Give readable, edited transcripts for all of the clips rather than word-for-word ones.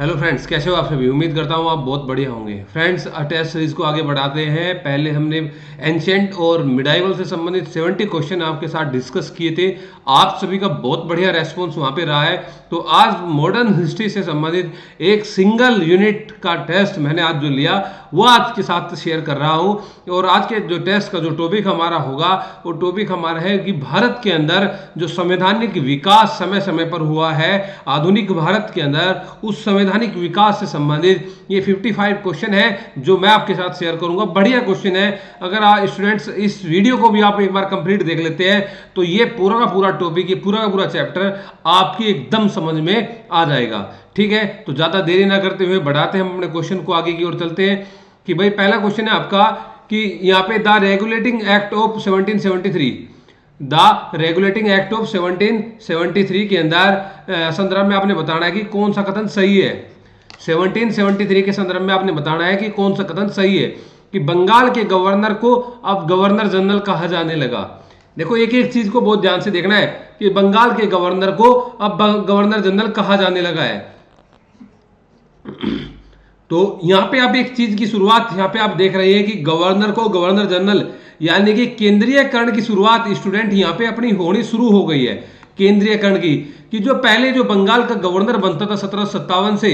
Hello friends, कैसे हो आप सभी। उम्मीद करता हूँ आप बहुत बढ़िया होंगे। फ्रेंड्स, टेस्ट सीरीज को आगे बढ़ाते हैं। पहले हमने एंशिएंट और मिडाइवल से संबंधित 70 क्वेश्चन आपके साथ डिस्कस किए थे। आप सभी का बहुत बढ़िया रेस्पॉन्स वहाँ पे रहा है। तो आज मॉडर्न हिस्ट्री से संबंधित एक सिंगल यूनिट का टेस्ट मैंने आज जो लिया वो आज के साथ शेयर कर रहा हूँ। और आज के जो टेस्ट का जो टॉपिक हमारा होगा वो टॉपिक हमारा है कि भारत के अंदर जो संवैधानिक विकास समय समय पर हुआ है, आधुनिक भारत के अंदर उस संवैधानिक विकास से संबंधित ये 55 क्वेश्चन है जो मैं आपके साथ शेयर करूंगा। बढ़िया क्वेश्चन है। अगर आप स्टूडेंट्स इस वीडियो को भी आप एक बार कंप्लीट देख लेते हैं तो ये पूरा का पूरा टॉपिक, ये पूरा का पूरा चैप्टर आपकी एकदम समझ में आ जाएगा। ठीक है, तो ज्यादा देरी ना करते हुए बढ़ाते हैं हम अपने क्वेश्चन को आगे की ओर चलते हैं। कि भाई पहला क्वेश्चन है आपका कि यहाँ पे the regulating act of 1773, the regulating act of 1773 के अंदर संदर्भ में आपने बताना है कि कौन सा कथन सही है। 1773 के संदर्भ में आपने बताना है कि कौन सा कथन सही है कि बंगाल के गवर्नर को अब गवर्नर जनरल कहा जाने लगा। देखो, एक एक चीज को बहुत ध्यान से देखना है कि बंगाल के गवर्नर को अब गवर्नर जनरल कहा जाने लगा है। तो यहां पे आप एक चीज की शुरुआत यहां पे आप देख रहे हैं कि गवर्नर को गवर्नर जनरल यानी कि केंद्रीयकरण की शुरुआत स्टूडेंट यहां पे अपनी होनी शुरू हो गई है। केंद्रीयकरण की कि जो पहले जो बंगाल का गवर्नर बनता था 1757 से,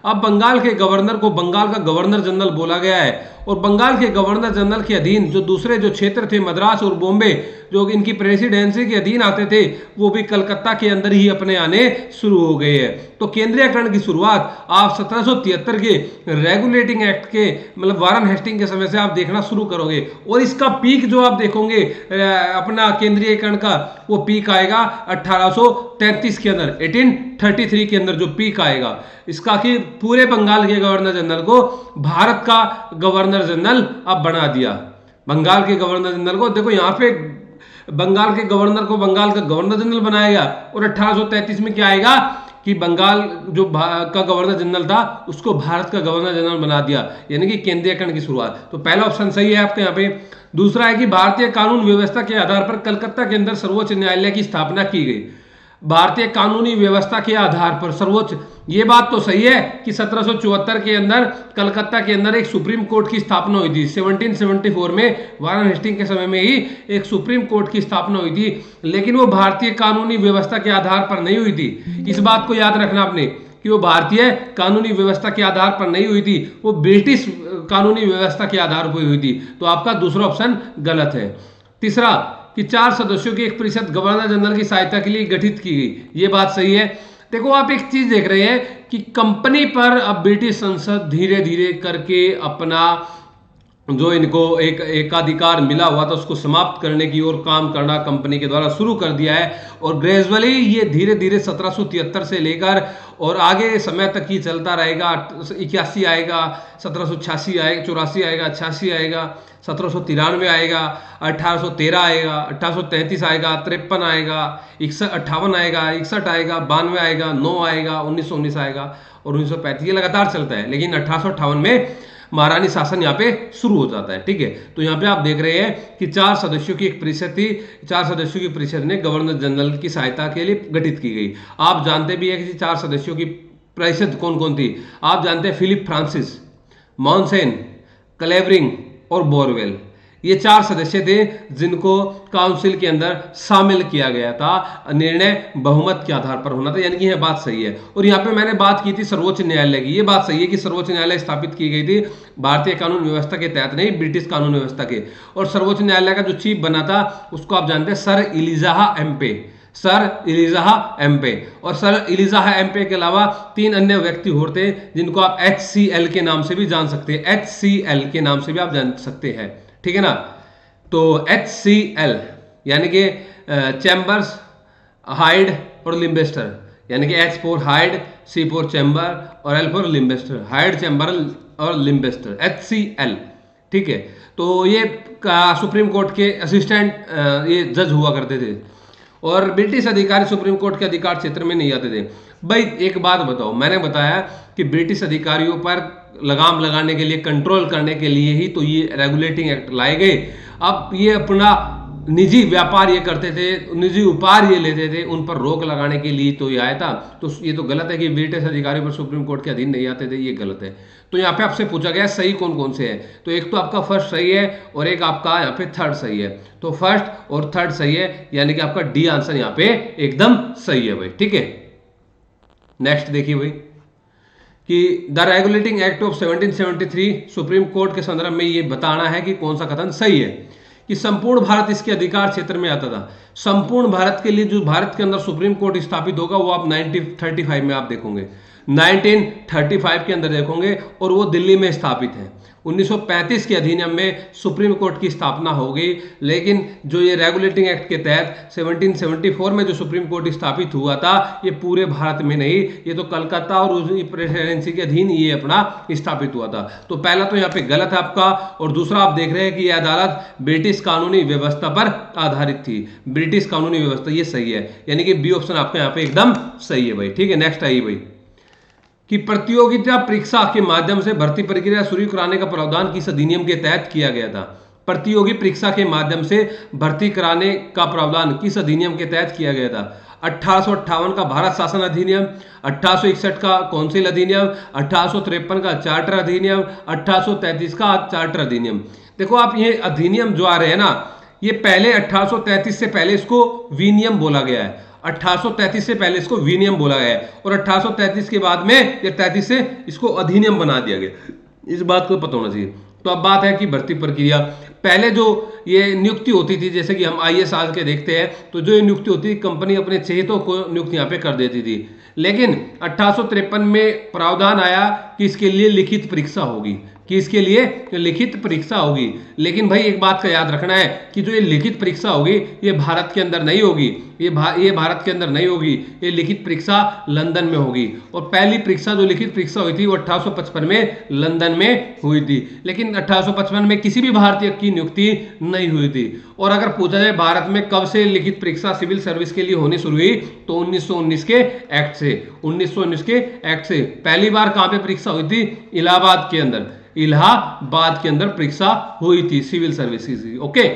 अब बंगाल के गवर्नर को बंगाल का गवर्नर जनरल बोला गया है। और बंगाल के गवर्नर जनरल के अधीन जो दूसरे जो क्षेत्र थे, मद्रास और बॉम्बे, जो इनकी प्रेसिडेंसी के अधीन आते थे, वो भी कलकत्ता के अंदर ही अपने आने शुरू हो गए हैं। तो केंद्रीयकरण की शुरुआत आप 1773 के रेगुलेटिंग एक्ट के मतलब वारन हेस्टिंग के समय से आप देखना शुरू करोगे। और इसका पीक जो आप देखोगे अपना केंद्रीयकरण का, वो पीक आएगा 1833 के अंदर, 1833 के अंदर जो पीक आएगा इसका कि पूरे बंगाल के गवर्नर जनरल को भारत का गवर्नर जनरल अब बना दिया। बंगाल के गवर्नर जनरल को देखो यहाँ पे बंगाल के गवर्नर को बंगाल का गवर्नर जनरल बनाया गया। और 1833 में क्या आएगा कि बंगाल जो का गवर्नर जनरल था उसको भारत का गवर्नर जनरल बना दिया, यानी कि केंद्रीयकरण की शुरुआत। तो पहला ऑप्शन सही है आपके यहाँ पे। दूसरा है कि भारतीय कानून व्यवस्था के आधार पर कलकत्ता के अंदर सर्वोच्च न्यायालय की स्थापना की गई। भारतीय कानूनी व्यवस्था के आधार पर सर्वोच्च, ये बात तो सही है कि 1774 के अंदर कलकत्ता के अंदर एक सुप्रीम कोर्ट की स्थापना हुई थी। 1774 में वारन हेस्टिंग के समय में ही एक सुप्रीम कोर्ट की स्थापना हुई थी, लेकिन वो भारतीय कानूनी व्यवस्था के आधार पर नहीं हुई थी। इस बात को याद रखना आपने कि वो भारतीय कानूनी व्यवस्था के आधार पर नहीं हुई थी, वो ब्रिटिश कानूनी व्यवस्था के आधार पर हुई थी। तो आपका दूसरा ऑप्शन गलत है। तीसरा कि 4 सदस्यों की एक परिषद गवर्नर जनरल की सहायता के लिए गठित की गई, ये बात सही है। देखो, आप एक चीज देख रहे हैं कि कंपनी पर अब ब्रिटिश संसद धीरे धीरे करके अपना जो इनको एक एकाधिकार मिला हुआ था उसको समाप्त करने की ओर काम करना कंपनी के द्वारा शुरू कर दिया है। और ग्रेजुअली ये धीरे धीरे 1773 से लेकर और आगे समय तक ही चलता रहेगा। 81 आएगा, 1786 आएगा, 84 आएगा, 86 आएगा, 1793 आएगा, 1813 आएगा, 1833 आएगा, 53 आएगा, 58 आएगा, 61 आएगा, 92 आएगा, 9 आएगा, 1919 आएगा और 1935। ये लगातार चलता है, लेकिन 1858 में महारानी शासन यहाँ पे शुरू हो जाता है। ठीक है, तो यहाँ पे आप देख रहे हैं कि 4 सदस्यों की एक परिषद थी। 4 सदस्यों की परिषद ने गवर्नर जनरल की सहायता के लिए गठित की गई। आप जानते भी है कि 4 सदस्यों की परिषद कौन कौन थी। आप जानते हैं फिलिप फ्रांसिस, मॉनसेन, क्लेवरिंग और बोरवेल, ये 4 सदस्य थे जिनको काउंसिल के अंदर शामिल किया गया था। निर्णय बहुमत के आधार पर होना था, यानी कि यह बात सही है। और यहाँ पे मैंने बात की थी सर्वोच्च न्यायालय की, ये बात सही है कि सर्वोच्च न्यायालय स्थापित की गई थी भारतीय कानून व्यवस्था के तहत नहीं, ब्रिटिश कानून व्यवस्था के। और सर्वोच्च न्यायालय का जो चीफ बना था उसको आप जानते हैं सर इलिजाह एम्पे, सर इलिजाह एम्पे। और सर इलिजाह एम्पे के अलावा 3 अन्य व्यक्ति होते हैं जिनको आप HCL के नाम से भी जान सकते हैं, HCL के नाम से भी आप जान सकते हैं। ठीक है ना। तो HCL यानी कि चैम्बर्स, हाइड और लिम्बेस्टर, यानी कि H for hide, C for chamber और L फॉर लिम्बेस्टर, हाइड, चैम्बर और लिम्बेस्टर, HCL। ठीक है, तो ये सुप्रीम कोर्ट के असिस्टेंट ये जज हुआ करते थे और ब्रिटिश अधिकारी सुप्रीम कोर्ट के अधिकार क्षेत्र में नहीं आते थे। भाई एक बात बताओ, मैंने बताया कि ब्रिटिश अधिकारियों पर लगाम लगाने के लिए, कंट्रोल करने के लिए ही तो ये रेगुलेटिंग एक्ट लाए गए। अब ये अपना निजी व्यापार ये करते थे, निजी उपहार ये लेते थे, उन पर रोक लगाने के लिए तो ये आया था। तो ये तो गलत है कि ब्रिटिश अधिकारी पर सुप्रीम कोर्ट के अधीन नहीं आते थे, ये गलत है। तो यहाँ पे आपसे पूछा गया सही कौन कौन से है, तो एक तो आपका फर्स्ट सही है और एक आपका यहाँ पे थर्ड सही है। तो फर्स्ट और थर्ड सही है, यानी कि आपका डी आंसर यहाँ पे एकदम सही है भाई, ठीक है। नेक्स्ट देखिए भाई कि the regulating act of 1773 supreme court के संदर्भ में ये बताना है कि कौन सा कथन सही है कि संपूर्ण भारत इसके अधिकार क्षेत्र में आता था। संपूर्ण भारत के लिए जो भारत के अंदर सुप्रीम कोर्ट स्थापित होगा वो आप 1935 में आप देखोगे, 1935 के अंदर देखोगे, और वो दिल्ली में स्थापित है। 1935 के अधिनियम में सुप्रीम कोर्ट की स्थापना हो गई, लेकिन जो ये रेगुलेटिंग एक्ट के तहत 1774 में जो सुप्रीम कोर्ट स्थापित हुआ था, ये पूरे भारत में नहीं, ये तो कलकत्ता और उसकी प्रेसिडेंसी के अधीन ये अपना स्थापित हुआ था। तो पहला तो यहाँ पे गलत है आपका, और दूसरा आप देख रहे हैं कि यह अदालत ब्रिटिश कानूनी व्यवस्था पर आधारित थी। ब्रिटिश कानूनी व्यवस्था, ये सही है, यानी कि बी ऑप्शन आपका यहाँ पे एकदम सही है भाई, ठीक है। नेक्स्ट आइए भाई कि प्रतियोगिता परीक्षा के माध्यम से भर्ती प्रक्रिया शुरू कराने का प्रावधान किस अधिनियम के तहत किया गया था। प्रतियोगी परीक्षा के माध्यम से भर्ती कराने का प्रावधान किस अधिनियम के तहत किया गया था। 1858 का भारत शासन अधिनियम, 1861 का कौंसिल अधिनियम, 1853 का चार्टर अधिनियम, 1833 का चार्टर अधिनियम। देखो आप ये अधिनियम जो आ रहे हैं ना, ये पहले 1833 से पहले इसको विनियम बोला गया है, 1833 से पहले इसको विनियम बोला गया है, और 1833 के बाद में या 33 से इसको अधिनियम बना दिया गया। इस बात को पता होना चाहिए। तो अब बात है कि भर्ती प्रक्रिया, पहले जो ये नियुक्ति होती थी, जैसे कि हम IAS आज के देखते हैं, तो जो ये नियुक्ति होती थी कंपनी अपने चहेतों को नियुक्त यहाँ पे कर देती थी। लेकिन 1853 में प्रावधान आया कि इसके लिए लिखित परीक्षा होगी, कि इसके लिए लिखित परीक्षा होगी। लेकिन भाई एक बात का याद रखना है कि जो ये लिखित परीक्षा होगी ये भारत के अंदर नहीं होगी, ये भारत के अंदर नहीं होगी, ये लिखित परीक्षा लंदन में होगी। और पहली परीक्षा जो लिखित परीक्षा हुई थी वो 1855 में लंदन में हुई थी। लेकिन 1855 में किसी भी भारतीय की नियुक्ति नहीं हुई थी। और अगर पूछा जाए भारत में कब से लिखित परीक्षा सिविल सर्विस के लिए होनी शुरू हुई, तो 1919 के एक्ट से, 1919 के एक्ट से। पहली बार कहां पे परीक्षा हुई थी? इलाहाबाद के अंदर, इलाहाबाद के अंदर परीक्षा हुई थी सिविल सर्विसेज की, ओके।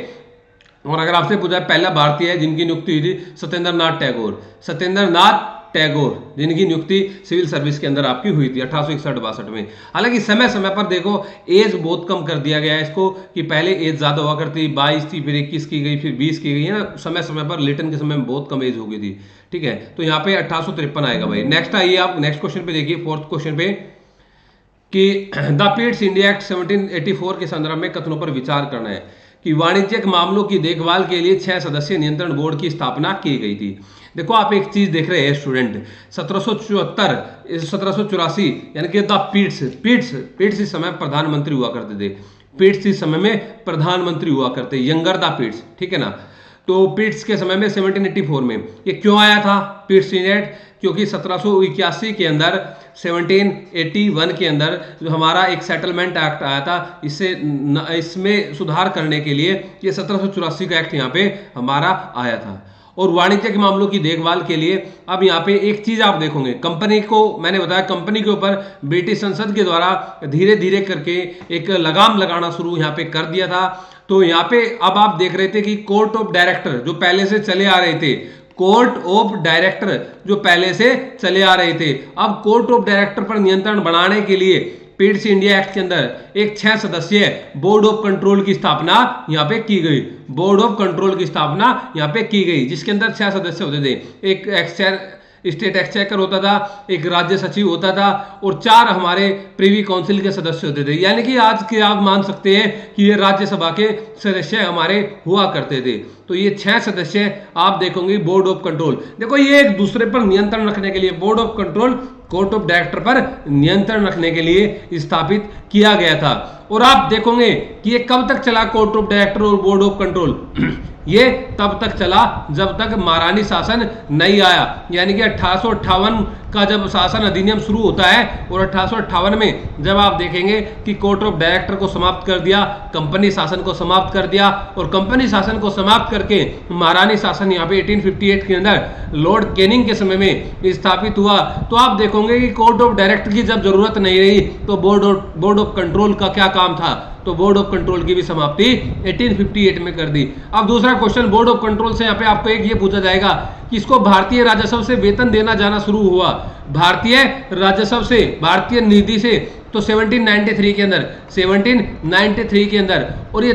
और अगर आपसे पूछा पहला भारतीय है जिनकी नियुक्ति हुई थी, सत्येंद्र नाथ टैगोर, सत्येंद्र नाथ टैगोर, जिनकी नियुक्ति सिविल सर्विस के अंदर आपकी हुई थी 1861-62 में। हालांकि समय समय पर देखो एज बहुत कम कर दिया गया है इसको, कि पहले एज ज्यादा हुआ करती, 22 थी, फिर 21 की गई, फिर 20 की गई है ना। समय समय पर लिटन के समय में बहुत कम एज हो गई थी, ठीक है। तो यहाँ पे 1853 आएगा भाई। नेक्स्ट आइए आप नेक्स्ट क्वेश्चन पे देखिए, फोर्थ क्वेश्चन पे कि द पीट्स इंडिया एक्ट 1784 के संदर्भ में कथनों पर विचार करना है कि वाणिज्यिक मामलों की देखभाल के लिए 6 सदस्यीय नियंत्रण बोर्ड की स्थापना की गई थी। देखो आप एक चीज देख रहे हैं स्टूडेंट, 1784 यानी कि द पीट्स इस समय प्रधानमंत्री हुआ करते थे, पीट्स इस समय में प्रधानमंत्री हुआ करते, यंगर द पीट्स, ठीक है ना। तो पीट्स के समय में 1784 में ये क्यों आया था पीट्स इंडिया एक्ट? क्योंकि 1781 के अंदर 1781 के अंदर जो हमारा एक सेटलमेंट एक्ट आया था, इसमें सुधार करने के लिए ये 1784 का एक्ट यहाँ पे हमारा आया था। और वाणिज्य के मामलों की देखभाल के लिए अब यहाँ पे एक चीज आप देखोगे, कंपनी को मैंने बताया कंपनी के ऊपर ब्रिटिश संसद के द्वारा धीरे धीरे करके एक लगाम लगाना शुरू यहाँ पे कर दिया था। तो यहाँ पे अब आप देख रहे थे कि कोर्ट ऑफ डायरेक्टर जो पहले से चले आ रहे थे, कोर्ट ऑफ डायरेक्टर जो पहले से चले आ रहे थे, अब कोर्ट ऑफ डायरेक्टर पर नियंत्रण बढ़ाने के लिए पीट्स इंडिया एक्ट के अंदर एक 6 सदस्यीय बोर्ड ऑफ कंट्रोल की स्थापना यहाँ पे की गई, बोर्ड ऑफ कंट्रोल की स्थापना यहाँ पे की गई, जिसके अंदर 6 सदस्य होते थे। एक स्टेट एक्सचेकर होता था, एक राज्य सचिव होता था, और 4 हमारे प्रिवी काउंसिल के सदस्य होते थे। यानी कि आज के आप मान सकते हैं कि ये राज्यसभा के सदस्य हमारे हुआ करते थे। तो ये 6 सदस्य आप देखोगे बोर्ड ऑफ कंट्रोल। देखो ये एक दूसरे पर नियंत्रण रखने के लिए board of control court of director पर नियंत्रण रखने के लिए स्थापित किया गया था। और आप देखोगे कि ये कब तक चला कोर्ट ऑफ डायरेक्टर और बोर्ड ऑफ कंट्रोल? ये तब तक चला जब तक महारानी शासन नहीं आया। यानी कि 1858 का जब शासन अधिनियम शुरू होता है, और 1858 में जब आप देखेंगे कि कोर्ट ऑफ डायरेक्टर को समाप्त कर दिया, कंपनी शासन को समाप्त कर दिया, और कंपनी शासन को समाप्त करके महारानी शासन यहाँ पे 1858 के अंदर लॉर्ड कैनिंग के समय में स्थापित हुआ। तो आप देखोगे कि कोर्ट ऑफ डायरेक्टर की जब जरूरत नहीं रही, तो बोर्ड ऑफ कंट्रोल का क्या काम था? तो बोर्ड ऑफ कंट्रोल की भी समाप्ति 1858 में कर दी। अब दूसरा क्वेश्चन बोर्ड ऑफ कंट्रोल से यहाँ पे आपको एक ये पूछा जाएगा कि इसको भारतीय राजस्व से वेतन देना जाना शुरू हुआ, भारतीय राजस्व से, भारतीय निधि से, तो 1793 के अंदर, 1793 के अंदर, और ये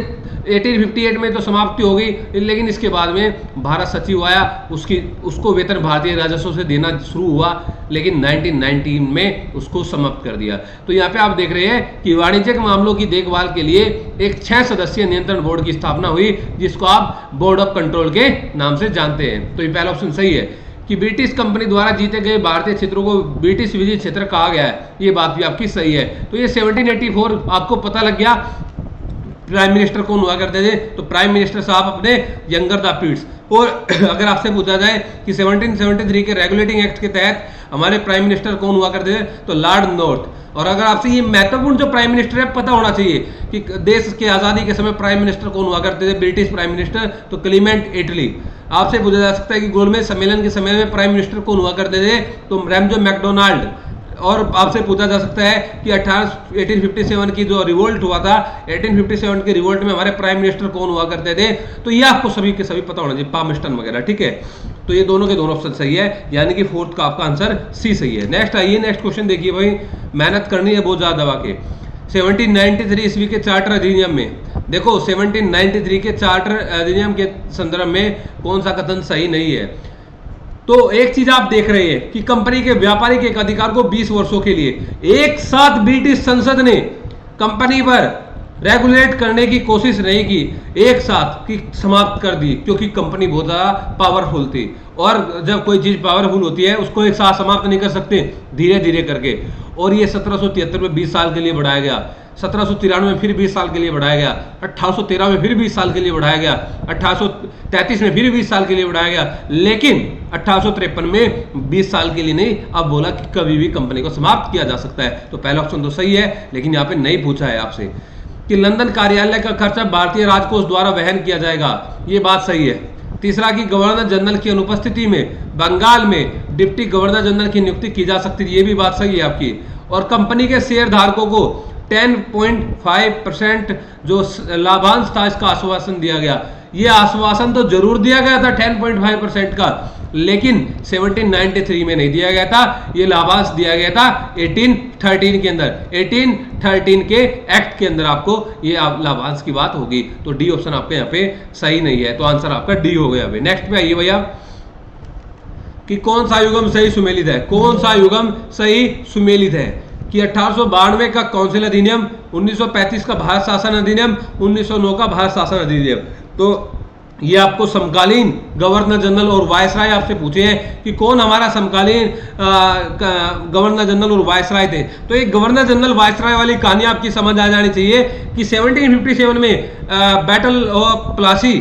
1858 में तो समाप्ति हो गई, लेकिन इसके बाद में भारत सचिव आया, उसको वेतन भारतीय राजस्व से देना शुरू हुआ, लेकिन 1919 में उसको समाप्त कर दिया। तो यहाँ पे आप देख रहे हैं कि वाणिज्यिक मामलों की देखभाल के लिए एक 6 सदस्यीय नियंत्रण बोर्ड की स्थापना हुई, जिसको आप बोर्ड ऑफ कंट्रोल के नाम से जानते हैं। तो ये पहला ऑप्शन सही है कि ब्रिटिश कंपनी द्वारा जीते गए भारतीय क्षेत्रों को ब्रिटिश विजित क्षेत्र कहा गया है, ये बात भी आपकी सही है। तो ये 1784 आपको पता लग गया। प्राइम मिनिस्टर कौन हुआ करते थे, तो प्राइम मिनिस्टर साहब अपने यंगर द पीट्स। और अगर आपसे पूछा जाए कि 1773 के रेगुलेटिंग एक्ट के तहत हमारे प्राइम मिनिस्टर कौन हुआ करते थे, तो लॉर्ड नॉर्थ। और अगर आपसे ये महत्वपूर्ण जो प्राइम मिनिस्टर है पता होना चाहिए कि देश के आजादी के समय प्राइम मिनिस्टर कौन हुआ करते थे, ब्रिटिश प्राइम मिनिस्टर, तो क्लीमेंट एटली। आपसे पूछा जा सकता है कि गोलमेज सम्मेलन के समय में प्राइम मिनिस्टर कौन हुआ करते थे, तो रैमजो मैकडोनाल्ड। और आपसे पूछा जा सकता है कि 1857 की जो रिवोल्ट हुआ था, 1857 के रिवोल्ट में हमारे प्राइम मिनिस्टर कौन हुआ करते थे, तो ये आपको सभी के सभी पता होना चाहिए, पामस्टन वगैरह, ठीक है। तो ये दोनों के दोनों ऑप्शन सही है, यानी कि फोर्थ का आपका आंसर सी सही है। नेक्स्ट आइए, नेक्स्ट क्वेश्चन देखिए भाई, मेहनत करनी है बहुत ज्यादा दबा के। 1793 ईस्वी के चार्टर अधिनियम में देखो, 1793 के चार्टर अधिनियम के संदर्भ में कौन सा कथन सही नहीं है। तो एक चीज आप देख रहे हैं कि कंपनी के व्यापारिक एक अधिकार को 20 वर्षों के लिए एक साथ ब्रिटिश संसद ने कंपनी पर रेगुलेट करने की कोशिश नहीं की, एक साथ की समाप्त कर दी, क्योंकि कंपनी बहुत ज्यादा पावरफुल थी। और जब कोई चीज पावरफुल होती है उसको एक साथ समाप्त नहीं कर सकते, धीरे धीरे करके। और ये 1773 में 20 साल के लिए बढ़ाया गया, 1793 में फिर 20 साल के लिए बढ़ाया गया, 1813 में फिर 20 साल के लिए बढ़ाया गया, 1833 में फिर 20 साल के लिए बढ़ाया गया, लेकिन 1853 में 20 साल के लिए नहीं, अब बोला कि कभी भी कंपनी को समाप्त किया जा सकता है। तो पहला ऑप्शन तो सही है, लेकिन यहाँ पे नहीं पूछा है आपसे कि लंदन कार्यालय का खर्चा भारतीय राजकोष द्वारा वहन किया जाएगा, ये बात सही है। तीसरा कि गवर्नर जनरल की अनुपस्थिति में बंगाल में डिप्टी गवर्नर जनरल की नियुक्ति की जा सकती है, ये भी बात सही है आपकी। और कंपनी के शेयर धारकों को 10.5% जो लाभांश था इसका आश्वासन दिया गया। ये आश्वासन तो जरूर दिया गया था 10.5% का, लेकिन 1793 में नहीं दिया गया था, ये लाभांश दिया गया था 1813 के अंदर, 1813 के एक्ट के अंदर आपको ये लाभांश की बात होगी। तो डी ऑप्शन आपके यहाँ पे सही नहीं है, तो आंसर आपका डी हो गया। नेक्स्ट पे आइए भैया कि कौन सा युगम सही सुमेलित है, कौन सा युगम सही सुमेलित है कि 1892 का काउंसिल अधिनियम, 1935 का भारत शासन अधिनियम, 1909 का भारत शासन अधिनियम। तो ये आपको समकालीन गवर्नर जनरल और वायसराय आपसे पूछे हैं कि कौन हमारा समकालीन गवर्नर जनरल और वायसराय थे। तो एक गवर्नर जनरल वायसराय वाली कहानी आपकी समझ आ जानी चाहिए कि 1757 में बैटल ऑफ प्लासी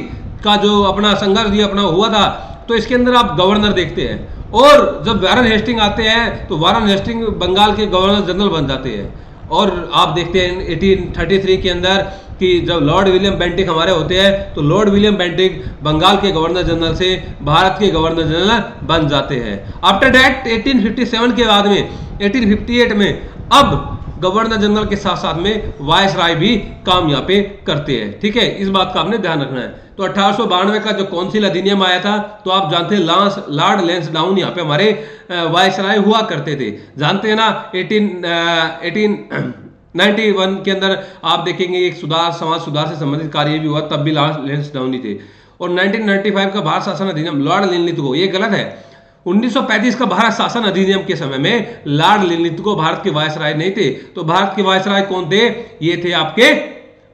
का जो अपना संघर्ष अपना हुआ था, तो इसके अंदर आप गवर्नर देखते हैं। और जब वारन हेस्टिंग आते हैं तो वारन हेस्टिंग बंगाल के गवर्नर जनरल बन जाते हैं। और आप देखते हैं 1833 के अंदर कि जब लॉर्ड विलियम बेंटिक हमारे होते हैं, तो लॉर्ड विलियम बेंटिक बंगाल के गवर्नर जनरल से भारत के गवर्नर जनरल बन जाते हैं। आफ्टर दैट 1857 के बाद में 1858 में अब गवर्नर जनरल के साथ साथ में वायसराय भी काम यहाँ पे करते हैं, ठीक है। इस बात का आपने ध्यान रखना है। तो 1892 का जो काउंसिल अधिनियम आया था, तो आप जानते हैं लॉर्ड लैंसडाउन यहाँ पे हमारे वायसराय हुआ करते थे, जानते हैं ना। 1891 के अंदर आप देखेंगे एक समाज सुधार से संबंधित कार्य भी हुआ, तब भी लॉर्ड लैंसडाउन ही थे। और 1995 का भारत शासन अधिनियम लॉर्ड लिनलिथगो, ये गलत है। 1935 का भारत शासन अधिनियम के समय में लॉर्ड लिनलिथगो भारत के वायसराय नहीं थे। तो भारत के वायसराय कौन थे? ये थे आपके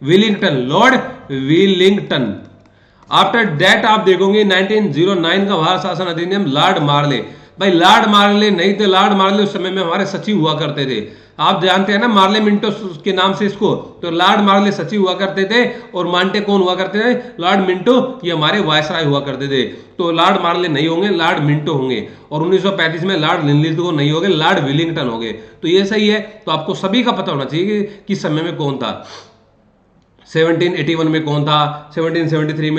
Willingdon, Lord Willingdon. After that आप देखोगे 1909 का भारत शासन अधिनियम लॉर्ड मार्ले। भाई लॉर्ड मार्ले नहीं थे, लॉर्ड मार्ले उस समय में हमारे सचिव हुआ करते थे। आप जानते हैं ना मार्ले मिंटो के नाम से इसको, तो लॉर्ड मार्ले सचिव हुआ करते थे और मांटे कौन हुआ करते थे? लॉर्ड मिंटो, ये हमारे वायसराय हुआ करते थे। तो लॉर्ड मार्ले नहीं होंगे, लॉर्ड मिंटो होंगे। और 1935 में लॉर्ड लिनलिथगो नहीं होंगे, लॉर्ड विलिंगटन होंगे। तो ये सही है। तो आपको सभी का पता होना चाहिए कि किस समय में कौन था। 1781 में कौन था, 1773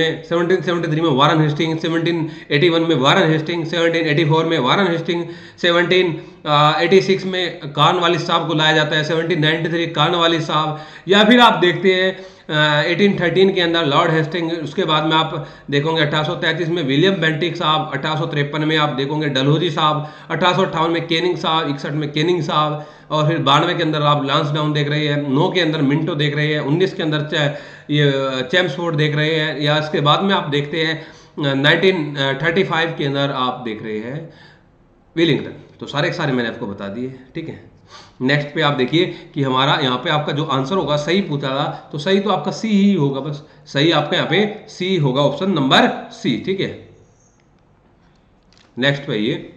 में वारन हेस्टिंग, 1781 में वारन हेस्टिंग, 1784 में वारन हेस्टिंग, 17 86 में कॉर्नवालिस साहब को लाया जाता है, 1793 कॉर्नवालिस साहब, या फिर आप देखते हैं 1813 के अंदर लॉर्ड हेस्टिंग, उसके बाद में आप देखोगे 1833 में विलियम बेंटिक साहब, 1853 में आप देखोगे डलहौजी साहब, 1858 में केनिंग साहब, 61 में केनिंग साहब, और फिर 92 के अंदर आप लांसडाउन देख रहे हैं, 9 के अंदर मिंटो देख रहे हैं, 19 के अंदर ये चैम्सफोर्ड देख रहे हैं, या इसके बाद में आप देखते हैं 1935 के अंदर आप देख रहे हैं वेलिंगटन। तो सारे के सारे मैंने आपको बता दिए, ठीक है। नेक्स्ट पे आप देखिए कि हमारा यहाँ पे आपका जो आंसर होगा, सही पूछा था तो सही तो आपका सी ही होगा, बस सही आपका यहाँ पे सी होगा, ऑप्शन नंबर सी, ठीक है। नेक्स्ट पे ये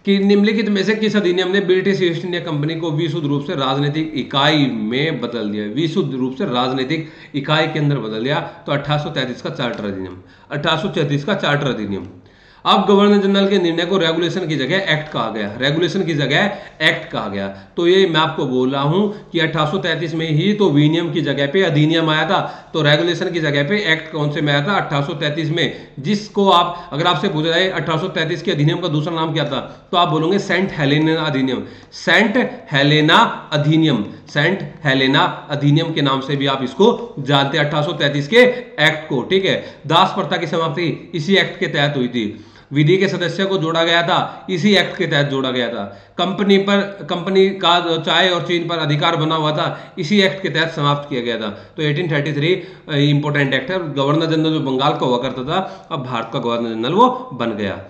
कि निम्नलिखित में से किस अधिनियम ने ब्रिटिश ईस्ट इंडिया कंपनी को विशुद्ध रूप से राजनीतिक इकाई में बदल दिया, विशुद्ध रूप से राजनीतिक इकाई के अंदर बदल दिया? तो 1833 का चार्टर अधिनियम, 1833 का चार्टर अधिनियम। अब गवर्नर जनरल के निर्णय को रेगुलेशन की जगह एक्ट कहा गया, रेगुलेशन की जगह एक्ट कहा गया। तो ये मैं आपको बोल रहा हूं कि 1833 में ही तो विनियम की जगह पे अधिनियम आया था, तो रेगुलेशन की जगह पे एक्ट कौन से में आया था? 1833 में, जिसको आप अगर आपसे पूछा जाए 1833 के अधिनियम का दूसरा नाम क्या था, तो आप बोलोगे सेंट हेलेना अधिनियम, सेंट हेलेना अधिनियम, सेंट हेलेना अधिनियम के नाम से भी आप इसको जानते हैं, 1833 के एक्ट को, ठीक है। दास प्रथा की समाप्ति इसी एक्ट के तहत हुई थी, विधि के सदस्य को जोड़ा गया था, इसी एक्ट के तहत जोड़ा गया था, कंपनी का चाय और चीन पर अधिकार बना हुआ था, इसी एक्ट के तहत समाप्त किया गया था। तो 1833 इंपॉर्टेंट एक्ट है। गवर्नर जनरल जो बंगाल का हुआ करता था, अब भारत का गवर्नर जनरल वो बन गया।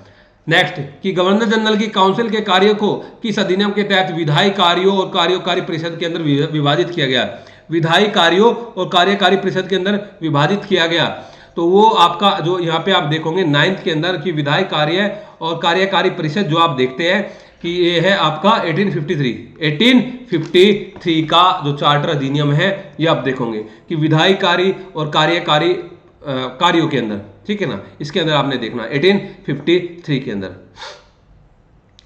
नेक्स्ट कि गवर्नर जनरल की काउंसिल के कार्यों को किस अधिनियम के तहत विधायी कार्यों और कार्यकारी परिषद के अंदर विभाजित किया गया? विधायी कार्यों और कार्यकारी परिषद के अंदर विभाजित किया गया। तो वो आपका जो यहाँ पे आप देखोगे 9th के अंदर कि विधायी कार्य और कार्यकारी परिषद जो आप देखते हैं कि ये है आपका 1853 का जो चार्टर अधिनियम है, ये आप देखोगे कि विधायी कार्य और कार्यकारी कार्यों के अंदर, ठीक है ना, इसके अंदर आपने देखना 1853 के अंदर।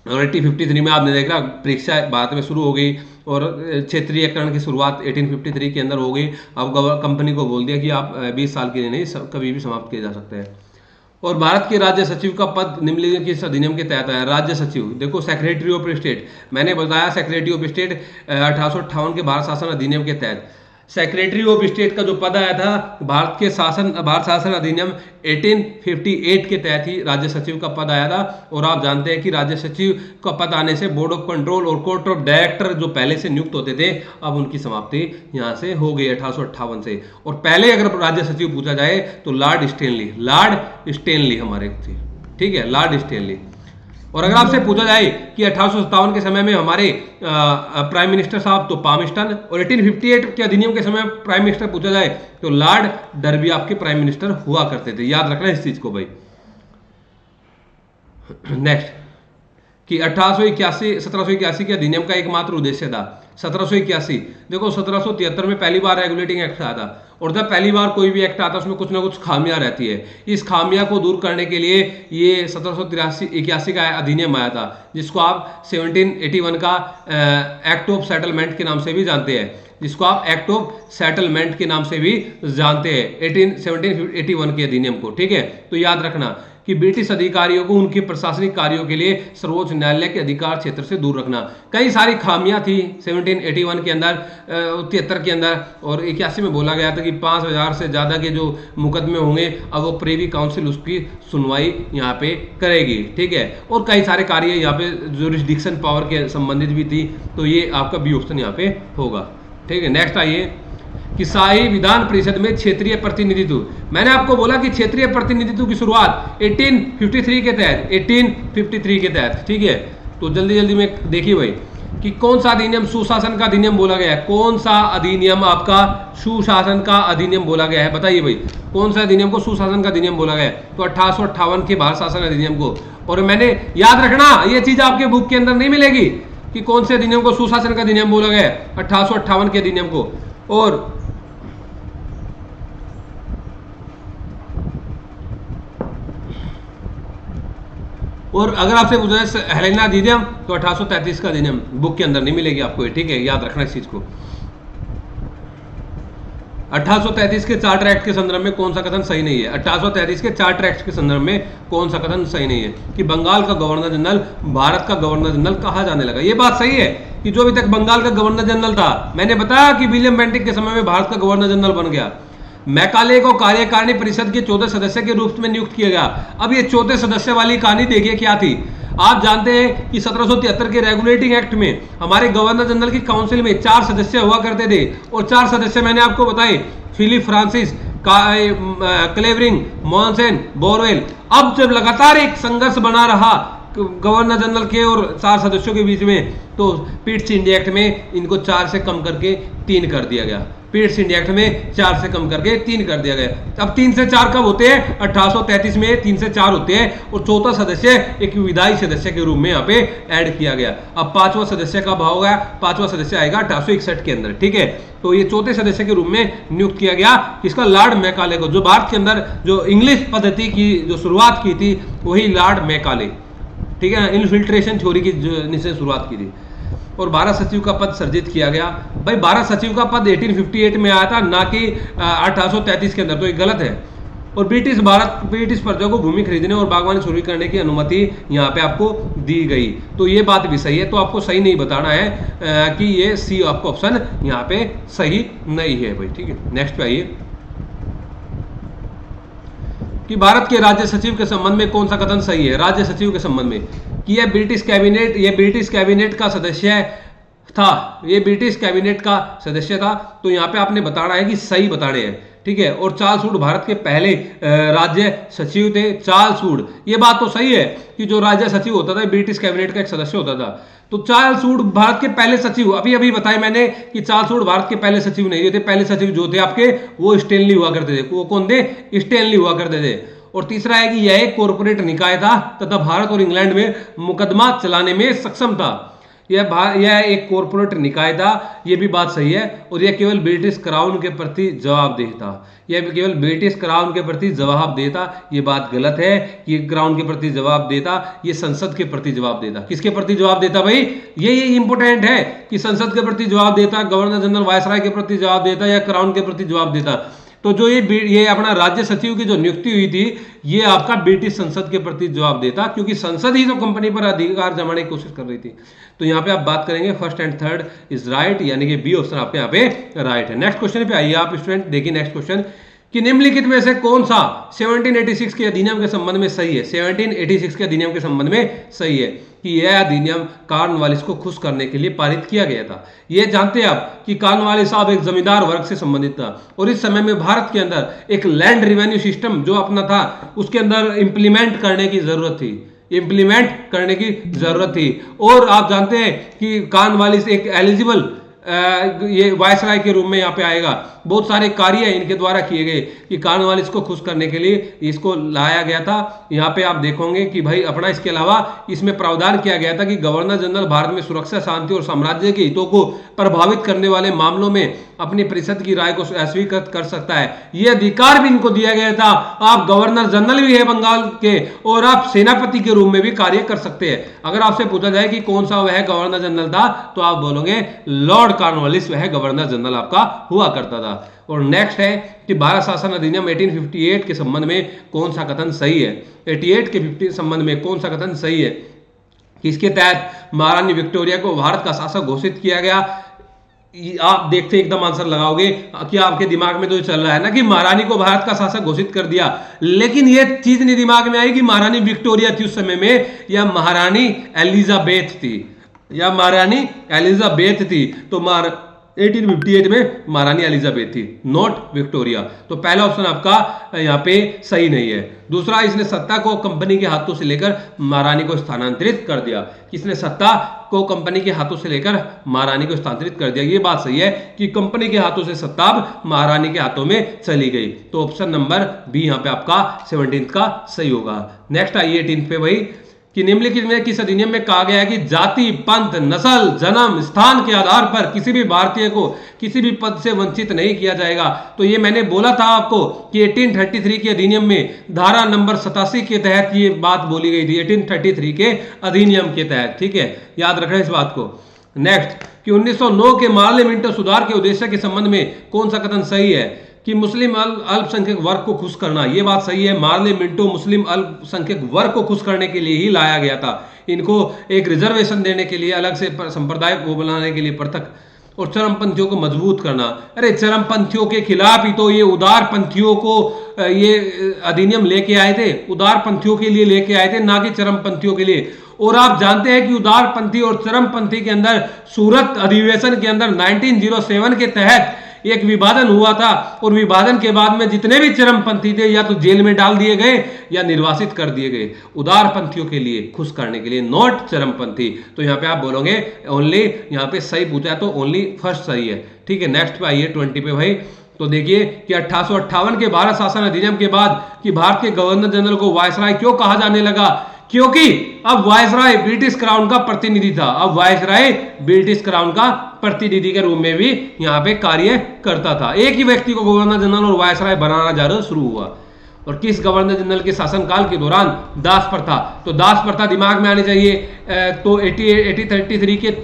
और 1853 में आपने देखा परीक्षा भारत में शुरू हो गई और क्षेत्रीयकरण की शुरुआत 1853 के अंदर हो गई। अब कंपनी को बोल दिया कि आप 20 साल के लिए नहीं, कभी भी समाप्त किए जा सकते हैं। और भारत के राज्य सचिव का पद निम्नलिखित किस अधिनियम के तहत आया? राज्य सचिव, देखो सेक्रेटरी ऑफ स्टेट, मैंने बताया सेक्रेटरी ऑफ स्टेट 1858 के भारत शासन अधिनियम के तहत। सेक्रेटरी ऑफ स्टेट का जो पद आया था भारत शासन अधिनियम 1858 के तहत ही राज्य सचिव का पद आया था। और आप जानते हैं कि राज्य सचिव का पद आने से बोर्ड ऑफ कंट्रोल और कोर्ट ऑफ डायरेक्टर जो पहले से नियुक्त होते थे, अब उनकी समाप्ति यहाँ से हो गई 1858 से। और पहले अगर राज्य सचिव पूछा जाए तो लॉर्ड स्टेनली हमारे थे, ठीक है, लॉर्ड स्टेनली। और अगर आपसे पूछा जाए कि 1857 के समय में हमारे प्राइम मिनिस्टर साहब तो पामिस्टन, और 1858 के अधिनियम के समय प्राइम मिनिस्टर पूछा जाए तो लॉर्ड डर्बी आपके प्राइम मिनिस्टर हुआ करते थे, याद रखना इस चीज को भाई। नेक्स्ट कि 1781 के अधिनियम का एकमात्र उद्देश्य था 1781। देखो 1773 में पहली बार रेगुलेटिंग एक्ट आया था, और जब पहली बार कोई भी एक्ट आता है उसमें कुछ ना कुछ खामियां रहती है। इस खामियां को दूर करने के लिए ये 1781 का अधिनियम आया था, जिसको आप 1781 का एक्ट ऑफ सेटलमेंट के नाम से भी जानते हैं, जिसको आप एक्ट ऑफ सेटलमेंट के नाम से भी जानते हैं 1781 के अधिनियम को, ठीक है। तो याद रखना कि ब्रिटिश अधिकारियों को उनके प्रशासनिक कार्यों के लिए सर्वोच्च न्यायालय के अधिकार क्षेत्र से दूर रखना। कई सारी खामियां थी 1781 के अंदर, 73 के अंदर, और 81 में बोला गया था कि 5000 से ज़्यादा के जो मुकदमे होंगे अब वो प्रीवी काउंसिल उसकी सुनवाई यहाँ पे करेगी, ठीक है। और कई सारे कार्य यहाँ पे जुरिस्डिक्शन पावर के संबंधित भी थी, तो ये आपका बी ऑप्शन यहाँ पे होगा, ठीक है। नेक्स्ट आइए कि शाही विधान परिषद में क्षेत्रीय प्रतिनिधित्व। मैंने आपको बोला कि क्षेत्रीय प्रतिनिधित्व की शुरुआत 1853 के तहत, 1853 के तहत, ठीक है। तो जल्दी जल्दी में देखिए भाई कि कौन सा अधिनियम सुशासन का अधिनियम बोला गया है, कौन सा अधिनियम आपका सुशासन का अधिनियम बोला गया है, बताइए भाई कौन सा अधिनियम को सुशासन का अधिनियम बोला गया है? तो 1858 के भारत शासन अधिनियम को। और मैंने याद रखना ये चीज आपके बुक के अंदर नहीं मिलेगी कि कौन से अधिनियम को सुशासन का अधिनियम बोला गया है, 1858 के अधिनियम को। और अगर आपसे पूछा जाए हेलेना अधिनियम तो 1833 का अधिनियम बुक के अंदर नहीं मिलेगी आपको, ठीक है, याद रखना इस चीज को। 1833 के चार्टर एक्ट के संदर्भ में कौन सा कथन सही नहीं है? 1833 के चार्टर एक्ट के संदर्भ में कौन सा कथन सही नहीं है कि बंगाल का गवर्नर जनरल भारत का गवर्नर जनरल कहा जाने लगा? ये बात सही है कि जो अभी तक बंगाल का गवर्नर जनरल था, मैंने बताया कि विलियम बेंटिक के समय में भारत का गवर्नर जनरल बन गया। मैकाले को कार्यकारिणी परिषद के 14 सदस्य के रूप में नियुक्त किया गया। अब ये 14 सदस्य वाली कहानी देखिए क्या थी। आप जानते हैं कि 1773 के रेगुलेटिंग एक्ट में हमारे गवर्नर जनरल की काउंसिल में 4 सदस्य हुआ करते थे और 4 सदस्य मैंने आपको बताए, फिलिप फ्रांसिस, क्लेवरिंग, मॉनसेन, बोरवेल। अब जब लगातार एक संघर्ष बना रहा गवर्नर जनरल के और 4 सदस्यों के बीच में, तो पिट्स इंडिया एक्ट में इनको 4 से कम करके 3 कर दिया गया। पिट्स इंडिया एक्ट में 4 से कम करके 3 कर दिया गया। अब 3 से 4 कब होते हैं? 1833 में 3 से 4 होते हैं और चौथा सदस्य एक विधायी सदस्य के रूप में यहाँ पे ऐड किया गया। अब 5वां सदस्य का भाव गया, 5वां सदस्य आएगा 1861 के अंदर, ठीक है। तो ये चौथे सदस्य के रूप में नियुक्त किया गया किसका? लॉर्ड मैकाले को। जो भारत के अंदर जो इंग्लिश पद्धति की जो शुरुआत की थी वही लॉर्ड मैकाले, ठीक है, इन्फिल्ट्रेशन थ्योरी की जिसने शुरुआत की थी। और 12 सचिव का पद सृजित किया गया। भाई 12 सचिव का पद 1858 में आया था, ना कि 1833 के अंदर, तो ये गलत है। और ब्रिटिश प्रजा को भूमि खरीदने और बागवानी शुरू करने की अनुमति यहाँ पे आपको दी गई, तो ये बात भी सही है। तो आपको सही नहीं बताना है कि ये सी आपका ऑप्शन यहाँ पे सही नहीं है भाई, ठीक है। नेक्स्ट पे आइए कि भारत के राज्य सचिव के संबंध में कौन सा कथन सही है? राज्य सचिव के संबंध में कि यह ब्रिटिश कैबिनेट का सदस्य था, ये ब्रिटिश कैबिनेट का सदस्य था। तो यहाँ पे आपने बताना है कि सही बताने हैं, ठीक है। और चार्ल्स वुड भारत के पहले राज्य सचिव थे। चार्ल्स वुड, ये बात तो सही है कि जो राज्य सचिव होता था ब्रिटिश कैबिनेट का एक सदस्य होता था। तो चार्ल्स वुड भारत के पहले सचिव, अभी बताया मैंने कि चार्ल्स वुड भारत के पहले सचिव नहीं थे। पहले सचिव जो थे आपके वो स्टैनली हुआ करते थे। वो कौन थे? स्टैनली हुआ करते थे। और तीसरा है कि यह एक कॉर्पोरेट निकाय था तथा भारत और इंग्लैंड में मुकदमा चलाने में सक्षम था। यह एक कॉर्पोरेट निकाय था, यह भी बात सही है। और यह केवल ब्रिटिश क्राउन के प्रति जवाबदेह था। यह केवल ब्रिटिश क्राउन के प्रति जवाबदेह था। यह बात गलत है कि क्राउन के प्रति जवाब देता, ये संसद के प्रति जवाब देता। किसके प्रति जवाब देता भाई? ये इंपॉर्टेंट है कि संसद के प्रति जवाब देता, गवर्नर जनरल वायसराय के प्रति जवाब देता या क्राउन के प्रति जवाब देता। तो जो ये अपना राज्य सचिव की जो नियुक्ति हुई थी, ये आपका ब्रिटिश संसद के प्रति जवाब देता, क्योंकि संसद ही तो कंपनी पर अधिकार जमाने की कोशिश कर रही थी। तो यहाँ पे आप बात करेंगे first and third is right, यानी कि बी ऑप्शन आपके यहाँ पे राइट है। नेक्स्ट क्वेश्चन पे आइए आप स्टूडेंट, देखिए नेक्स्ट क्वेश्चन कि निम्नलिखित में से कौन सा 1786 के अधिनियम के संबंध में सही है? 1786 के अधिनियम के संबंध में सही है कि यह अधिनियम कॉर्नवालिस को खुश करने के लिए पारित किया गया था। ये जानते हैं आप कि कॉर्नवालिस साहब एक जमींदार वर्ग से संबंधित था और इस समय में भारत के अंदर एक लैंड रेवेन्यू सिस्टम जो अपना था उसके अंदर इंप्लीमेंट करने की जरूरत थी। और आप जानते हैं कि कॉर्नवालिस एक एलिजिबल ये वायसराय के रूप में यहाँ पे आएगा। बहुत सारे कार्य इनके द्वारा किए गए कि कॉर्नवालिस को खुश करने के लिए इसको लाया गया था। यहाँ पे आप देखोगे कि भाई अपना इसके अलावा इसमें प्रावधान किया गया था कि गवर्नर जनरल भारत में सुरक्षा, शांति और साम्राज्य के हितों को प्रभावित करने वाले मामलों में अपनी परिषद की राय को अस्वीकृत कर सकता है। ये अधिकार भी इनको दिया गया था। आप गवर्नर जनरल भी है बंगाल के और आप सेनापति के रूप में भी कार्य कर सकते हैं। अगर आपसे पूछा जाए कि कौन सा वह गवर्नर जनरल था तो आप बोलोगे लॉर्ड कॉर्नवालिस वह गवर्नर जनरल आपका हुआ करता था। और नेक्स्ट है कि भारत शासन अधिनियम 1858 के संबंध में कौन सा कथन सही है? 88 के संबंध में कौन सा कथन सही है कि इसके तहत महारानी विक्टोरिया को भारत का शासक घोषित किया गया? आप देखते एकदम आंसर लगाओगे कि आपके दिमाग में तो चल रहा है ना कि महारानी को भारत का शासक घोषित कर दिया, लेकिन ये चीज नहीं दिमाग में आई कि महारानी विक्टोरिया थी उस समय में या महारानी एलिजाबेथ थी। तो 1858 में महारानी एलिजाबेथ थी, नॉट विक्टोरिया। तो पहला ऑप्शन आपका यहाँ पे सही नहीं है। दूसरा, इसने सत्ता को कंपनी के हाथों से लेकर महारानी को स्थानांतरित कर दिया। किसने सत्ता को कंपनी के हाथों से लेकर महारानी को स्थानांतरित कर दिया? ये बात सही है कि कंपनी के हाथों से सत्ता अब महारानी के हाथों में चली गई। तो ऑप्शन नंबर बी यहाँ पे आपका 17 का सही होगा। नेक्स्ट आइए 18 पे वही कि निम्नलिखित में किस अधिनियम में कहा गया है कि जाति, पंथ, नस्ल, जन्म स्थान के आधार पर किसी भी भारतीय को किसी भी पद से वंचित नहीं किया जाएगा। तो ये मैंने बोला था आपको कि 1833 के अधिनियम में धारा नंबर 87 के तहत ये बात बोली गई थी, 1833 के अधिनियम के तहत, ठीक है, याद रखना इस बात को। नेक्स्ट कि 1909 के मार्ले मिंटो सुधार के उद्देश्य के संबंध में कौन सा कथन सही है? कि मुस्लिम अल्पसंख्यक वर्ग को खुश करना, ये बात सही है। मार्ले मिंटो मुस्लिम अल्पसंख्यक वर्ग को खुश करने के लिए ही लाया गया था, इनको एक रिजर्वेशन देने के लिए, अलग से संप्रदाय को बनाने के लिए, पृथक, और चरमपंथियों को मजबूत करना। अरे चरमपंथियों के खिलाफ ही तो ये उदारपंथियों को ये अधिनियम लेके आए थे, उदारपंथियों के लिए लेके आए थे, ना कि चरमपंथियों के लिए। और आप जानते हैं कि उदारपंथी और चरमपंथी के अंदर सूरत अधिवेशन के अंदर 1907 के तहत एक विभाजन हुआ था, और विभाजन के बाद में जितने भी चरमपंथी थे या तो जेल में डाल दिए गए या निर्वासित कर दिए गए, उदारपंथियों के लिए, खुश करने के लिए, नॉट चरमपंथी। तो यहां पे आप बोलोगे ओनली, यहां पे सही पूछा है तो ओनली फर्स्ट सही है। ठीक है, नेक्स्ट पे आइए 20 पे भाई। तो देखिए कि 1858 के भारत शासन अधिनियम के बाद कि भारत के गवर्नर जनरल को वायसराय क्यों कहा जाने लगा? क्योंकि अब वायसराय ब्रिटिश क्राउन का प्रतिनिधि था। अब वायसराय ब्रिटिश क्राउन का प्रतिनिधि के रूप में भी यहां पे कार्य करता था। एक ही व्यक्ति को गवर्नर जनरल और वायसराय बनाना जरूर शुरू हुआ। और किस गवर्नर जनरल के शासनकाल के दौरान? दास प्रथा। तो दास प्रथा दिमाग में आनी चाहिए। तो 1833 के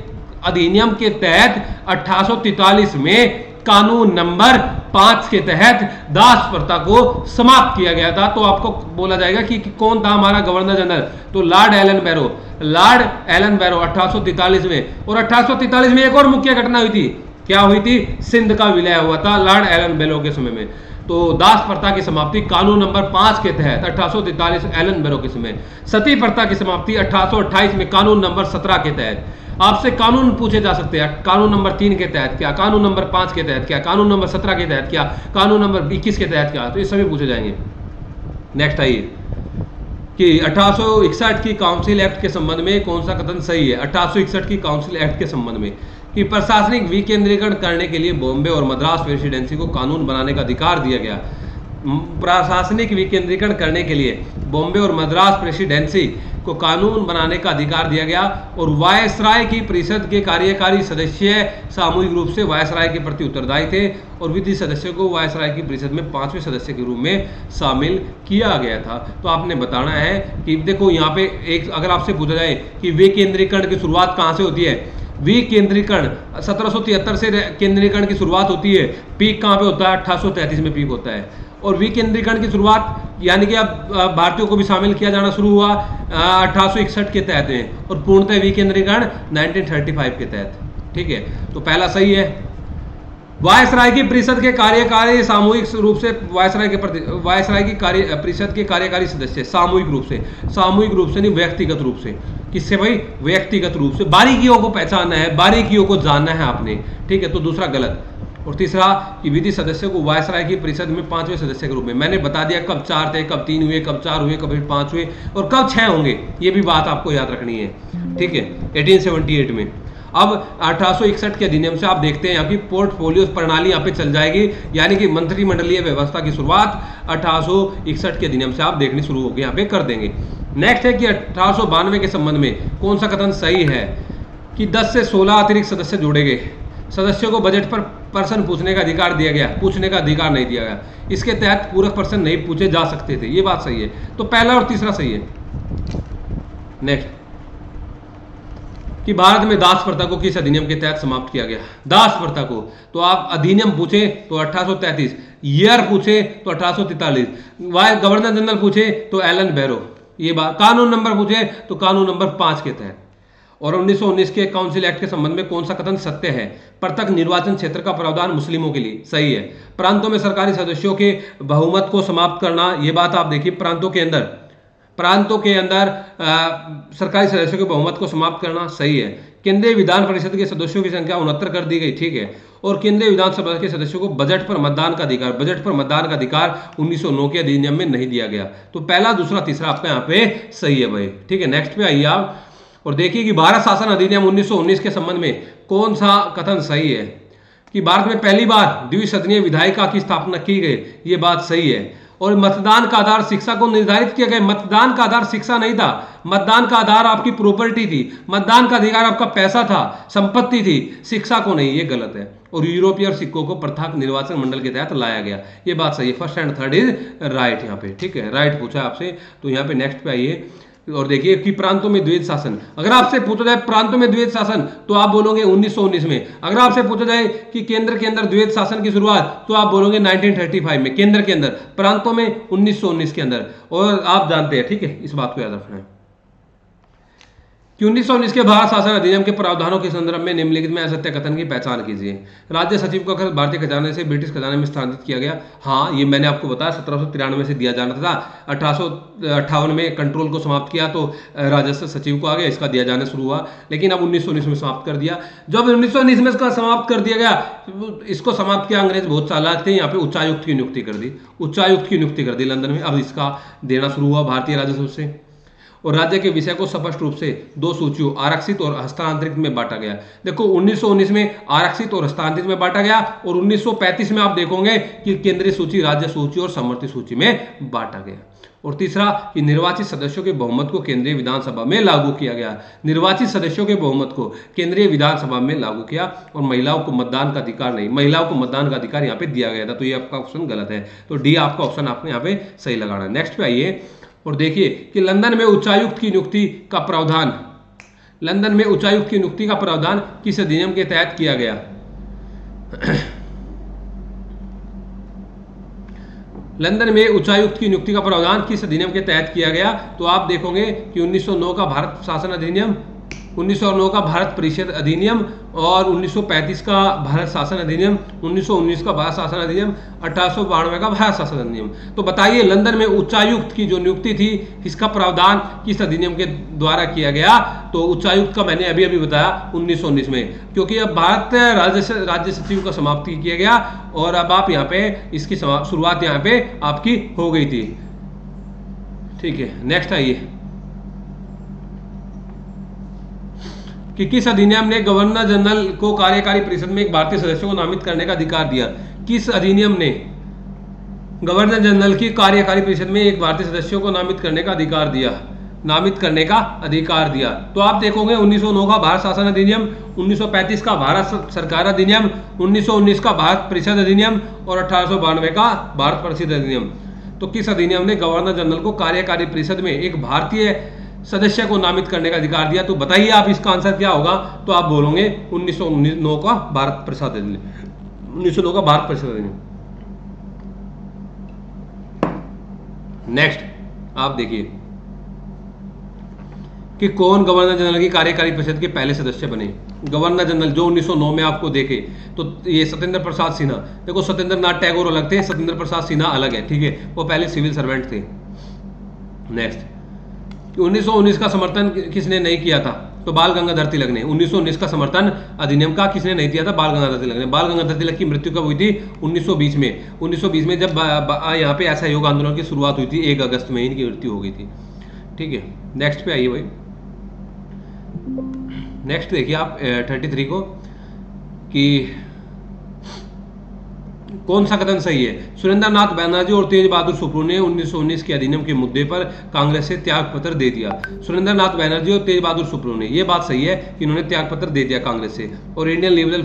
अधिनियम के तहत 1843 में कानून नंबर 5 के तहत दास प्रथा को समाप्त किया गया था। तो आपको बोला जाएगा कि कौन था हमारा गवर्नर जनरल? तो लॉर्ड एलन बैरो। लॉर्ड एलन बैरो 1843 में। और 1843 में एक और मुख्य घटना हुई थी। क्या हुई थी? सिंध का विलय हुआ था लॉर्ड एलन बैरो के समय में। तो दास प्रथा की समाप्ति कानून नंबर 5 के तहत 1843 एलन बैरो के समय। सती प्रथा की समाप्ति 1828 में कानून नंबर 17 के तहत। आपसे कानून पूछे जा सकते हैं, कानून नंबर 3 के तहत क्या, कानून नंबर 5 के तहत क्या, कानून नंबर 17 के तहत क्या, कानून नंबर 21 के तहत क्या, तो ये सभी पूछे जाएंगे। नेक्स्ट आइए कि 1861 की काउंसिल एक्ट के संबंध में कौन सा कथन सही है? 1861 की काउंसिल एक्ट के संबंध में कि प्रशासनिक विकेंद्रीकरण करने के लिए बॉम्बे और मद्रास प्रेसिडेंसी को कानून बनाने का अधिकार दिया गया। प्रशासनिक विकेंद्रीकरण करने के लिए बॉम्बे और मद्रास प्रेसिडेंसी को कानून बनाने का अधिकार दिया गया। और वायसराय की परिषद के कार्यकारी सदस्य सामूहिक रूप से वायसराय के प्रति उत्तरदायी थे, और विधि सदस्यों को वायसराय की परिषद में 5वें सदस्य के रूप में शामिल किया गया था। तो आपने बताना है कि देखो यहाँ पे एक, अगर आपसे पूछा जाए कि विकेंद्रीकरण की शुरुआत कहाँ से होती है? विकेंद्रीकरण 1773 से केंद्रीकरण की शुरुआत होती है। पीक कहाँ पे होता है? 1833 में पीक होता है। और विकेंद्रीकरण की शुरुआत यानी कि अब भारतीयों को भी शामिल किया जाना शुरू हुआ 1861 के तहत है, और पूर्णतः विकेंद्रीकरण 1935 के तहत। ठीक है, तो पहला सही है। वायसराय की परिषद के कार्यकारी सामूहिक रूप से वायसराय की परिषद के कार्यकारी सदस्य सामूहिक रूप से नहीं, व्यक्तिगत रूप से। किससे भाई? व्यक्तिगत रूप से। बारीकियों को पहचानना है, बारीकियों को जानना है आपने। ठीक है, तो दूसरा गलत। और तीसरा कि विधि सदस्य को वायसराय की परिषद में 5वें सदस्य के रूप में। मैंने बता दिया कब 4 थे, कब 3 हुए, कब 4 हुए, कब 5 हुए, और कब 6 होंगे। ये भी बात आपको याद रखनी है। ठीक है, 1878 में। अब 1861 के अधिनियम से आप देखते हैं यहाँ की पोर्टफोलियो प्रणाली यहाँ पे चल जाएगी, यानी कि मंत्रिमंडलीय व्यवस्था की शुरुआत 1861 के अधिनियम से आप देखनी शुरू होगी, यहाँ पे कर देंगे। नेक्स्ट है कि 1892 के संबंध में कौन सा कथन सही है? कि 10 से 16 अतिरिक्त सदस्य जोड़े गए। सदस्यों को बजट पर प्रश्न पूछने का अधिकार दिया गया, पूछने का अधिकार नहीं दिया गया। इसके तहत पूरक प्रश्न नहीं पूछे जा सकते थे, ये बात सही है। तो पहला और तीसरा सही है। नेक्स्ट कि भारत में दास प्रथा को किस अधिनियम के तहत समाप्त किया गया? दास प्रथा को तो आप अधिनियम पूछे तो 1833, ईयर पूछे तो 1843, गवर्नर जनरल पूछे तो एलन बैरो, ये बात। कानून नंबर पूछे तो कानून नंबर 5 के तहत। और 1919 के काउंसिल एक्ट के संबंध में कौन सा कथन सत्य है? पृथक निर्वाचन क्षेत्र का प्रावधान मुस्लिमों के लिए सही है। प्रांतों में सरकारी सदस्यों के बहुमत को समाप्त करना, ये बात आप देखिए। प्रांतों के अंदर सरकारी सदस्यों के बहुमत को समाप्त करना सही है। केंद्रीय विधान परिषद के सदस्यों की संख्या 69 कर दी गई, ठीक है। और केंद्रीय विधानसभा के सदस्यों को बजट पर मतदान का अधिकार 1909 के अधिनियम में नहीं दिया गया। तो पहला, दूसरा, तीसरा आपका यहाँ पे सही है भाई। ठीक है, नेक्स्ट पे आइए आप और देखिए कि भारत शासन अधिनियम 1919 के संबंध में कौन सा कथन सही है? कि भारत में पहली बार द्विसदनीय विधायिका की स्थापना की गई, ये बात सही है। और मतदान का आधार शिक्षा को निर्धारित किया गया। मतदान का आधार शिक्षा नहीं था, मतदान का आधार आपकी प्रॉपर्टी थी, मतदान का अधिकार आपका पैसा था, संपत्ति थी, शिक्षा को नहीं, ये गलत है। और यूरोपीय सिक्कों को पृथक निर्वाचन मंडल के तहत लाया गया, ये बात सही है। First and third is right यहाँ पे। ठीक है, राइट पूछा आपसे। तो यहाँ पे नेक्स्ट पे आइए और देखिए कि प्रांतों में द्वैध शासन, अगर आपसे पूछा जाए प्रांतों में द्वैध शासन तो आप बोलोगे 1919 में। अगर आपसे पूछा जाए कि केंद्र के अंदर द्वैध शासन की शुरुआत तो आप बोलोगे 1935 में, केंद्र के अंदर, प्रांतों में 1919 के अंदर। और आप जानते हैं, ठीक है, इस बात को याद रखना है कि 1919 के भारत शासन अधिनियम के प्रावधानों के संदर्भ में निम्नलिखित में असत्य कथन की पहचान कीजिए। राज्य सचिव का खर्च भारतीय खजाने से ब्रिटिश खजाने में स्थानांतरित किया गया। हाँ, ये मैंने आपको बताया 1793 से दिया जाना था, 1858 में कंट्रोल को समाप्त किया तो राजस्व सचिव को आ गया, इसका दिया जाना शुरू हुआ, लेकिन अब 1919 में समाप्त कर दिया। जब 1919 में इसका समाप्त कर दिया गया, इसको समाप्त किया, अंग्रेज बहुत चालाक थे, यहाँ पे उच्चायुक्त की नियुक्ति कर दी, उच्चायुक्त की नियुक्ति कर दी लंदन में। अब इसका देना शुरू हुआ भारतीय राजस्व से। और राज्य के विषय को स्पष्ट रूप से दो सूचियों आरक्षित और हस्तांतरित में बांटा गया। देखो 1919 में आरक्षित और हस्तांतरित में बांटा गया, और 1935 में आप देखोगे कि केंद्रीय सूची, राज्य सूची और समवर्ती सूची में बांटा गया। और तीसरा कि निर्वाचित सदस्यों के बहुमत को केंद्रीय विधानसभा में लागू किया गया। निर्वाचित सदस्यों के बहुमत को केंद्रीय विधानसभा में लागू किया, और महिलाओं को मतदान का अधिकार नहीं, महिलाओं को मतदान का अधिकार यहाँ पे दिया गया था। तो ये आपका ऑप्शन गलत है, तो डी आपका ऑप्शन आपने यहाँ पे सही लगाना है। नेक्स्ट पे आइए और देखिए कि लंदन में उच्चायुक्त की नियुक्ति का प्रावधान, लंदन में उच्चायुक्त की नियुक्ति का प्रावधान किस अधिनियम के तहत किया गया? लंदन में उच्चायुक्त की नियुक्ति का प्रावधान किस अधिनियम के तहत किया गया? तो आप देखोगे कि 1909 का भारत शासन अधिनियम, 1909 का भारत परिषद अधिनियम, और 1935 का भारत शासन अधिनियम, 1919 का भारत शासन अधिनियम, 1892 का भारत शासन अधिनियम। तो बताइए लंदन में उच्चायुक्त की जो नियुक्ति थी, इसका प्रावधान किस अधिनियम के द्वारा किया गया? तो उच्चायुक्त का मैंने अभी अभी बताया 1919 में, क्योंकि अब भारत राज्य सचिव का समाप्ति किया गया, और अब आप यहाँ पे इसकी शुरुआत यहाँ पे आपकी हो गई थी। ठीक है, नेक्स्ट आइए कि किस अधिनियम ने गवर्नर जनरल को कार्यकारी परिषद में एक भारतीय सदस्य को नामित करने का अधिकार दिया? किस अधिनियम ने गवर्नर जनरल की कार्यकारी परिषद में एक भारतीय सदस्य को नामित करने का अधिकार दिया? नामित करने का अधिकार दिया। तो आप देखोगे 1909 का भारत शासन अधिनियम, 1935 का भारत सरकार अधिनियम, 1919 का भारत परिषद अधिनियम, और 1892 का भारत परिषद अधिनियम। तो किस अधिनियम ने गवर्नर जनरल को कार्यकारी परिषद में एक भारतीय सदस्य को नामित करने का अधिकार दिया? तो बताइए आप इसका आंसर क्या होगा? तो आप बोलोगे 1909 का भारत परिषद अधिनियम, 1909 का भारत परिषद अधिनियम। नेक्स्ट आप देखिए कि कौन गवर्नर जनरल की कार्यकारी परिषद के पहले सदस्य बने। गवर्नर जनरल जो 1909 में आपको देखे तो ये सत्येंद्र प्रसाद सिन्हा। देखो सत्येंद्र नाथ टैगोर अलग थे, सत्येंद्र प्रसाद सिन्हा अलग है, ठीक है, वो पहले सिविल सर्वेंट थे। नेक्स्ट 1919 का समर्थन किसने नहीं किया था? तो बाल गंगाधर तिलक ने। 1919 का समर्थन अधिनियम का किसने नहीं किया था? बाल गंगाधर तिलक ने। बाल गंगाधर तिलक की मृत्यु कब हुई थी? 1920 में। 1920 में जब यहाँ पे असहयोग आंदोलन की शुरुआत हुई थी, 1 अगस्त में इनकी मृत्यु हो गई थी। ठीक है, नेक्स्ट पे आइए भाई। नेक्स्ट देखिए आप 33 को कि कौन सा कथन सही है? सुरेंद्र नाथ बैनर्जी और तेज बहादुर सुप्रू ने 1919 के अधिनियम के मुद्दे पर कांग्रेस से त्याग पत्र दे दिया। सुरेंद्र नाथ बैनर्जी और तेज बहादुर सुप्रू ने, ये बात सही है कि इन्होंने त्याग पत्र दे दिया कांग्रेस से, और Indian liberal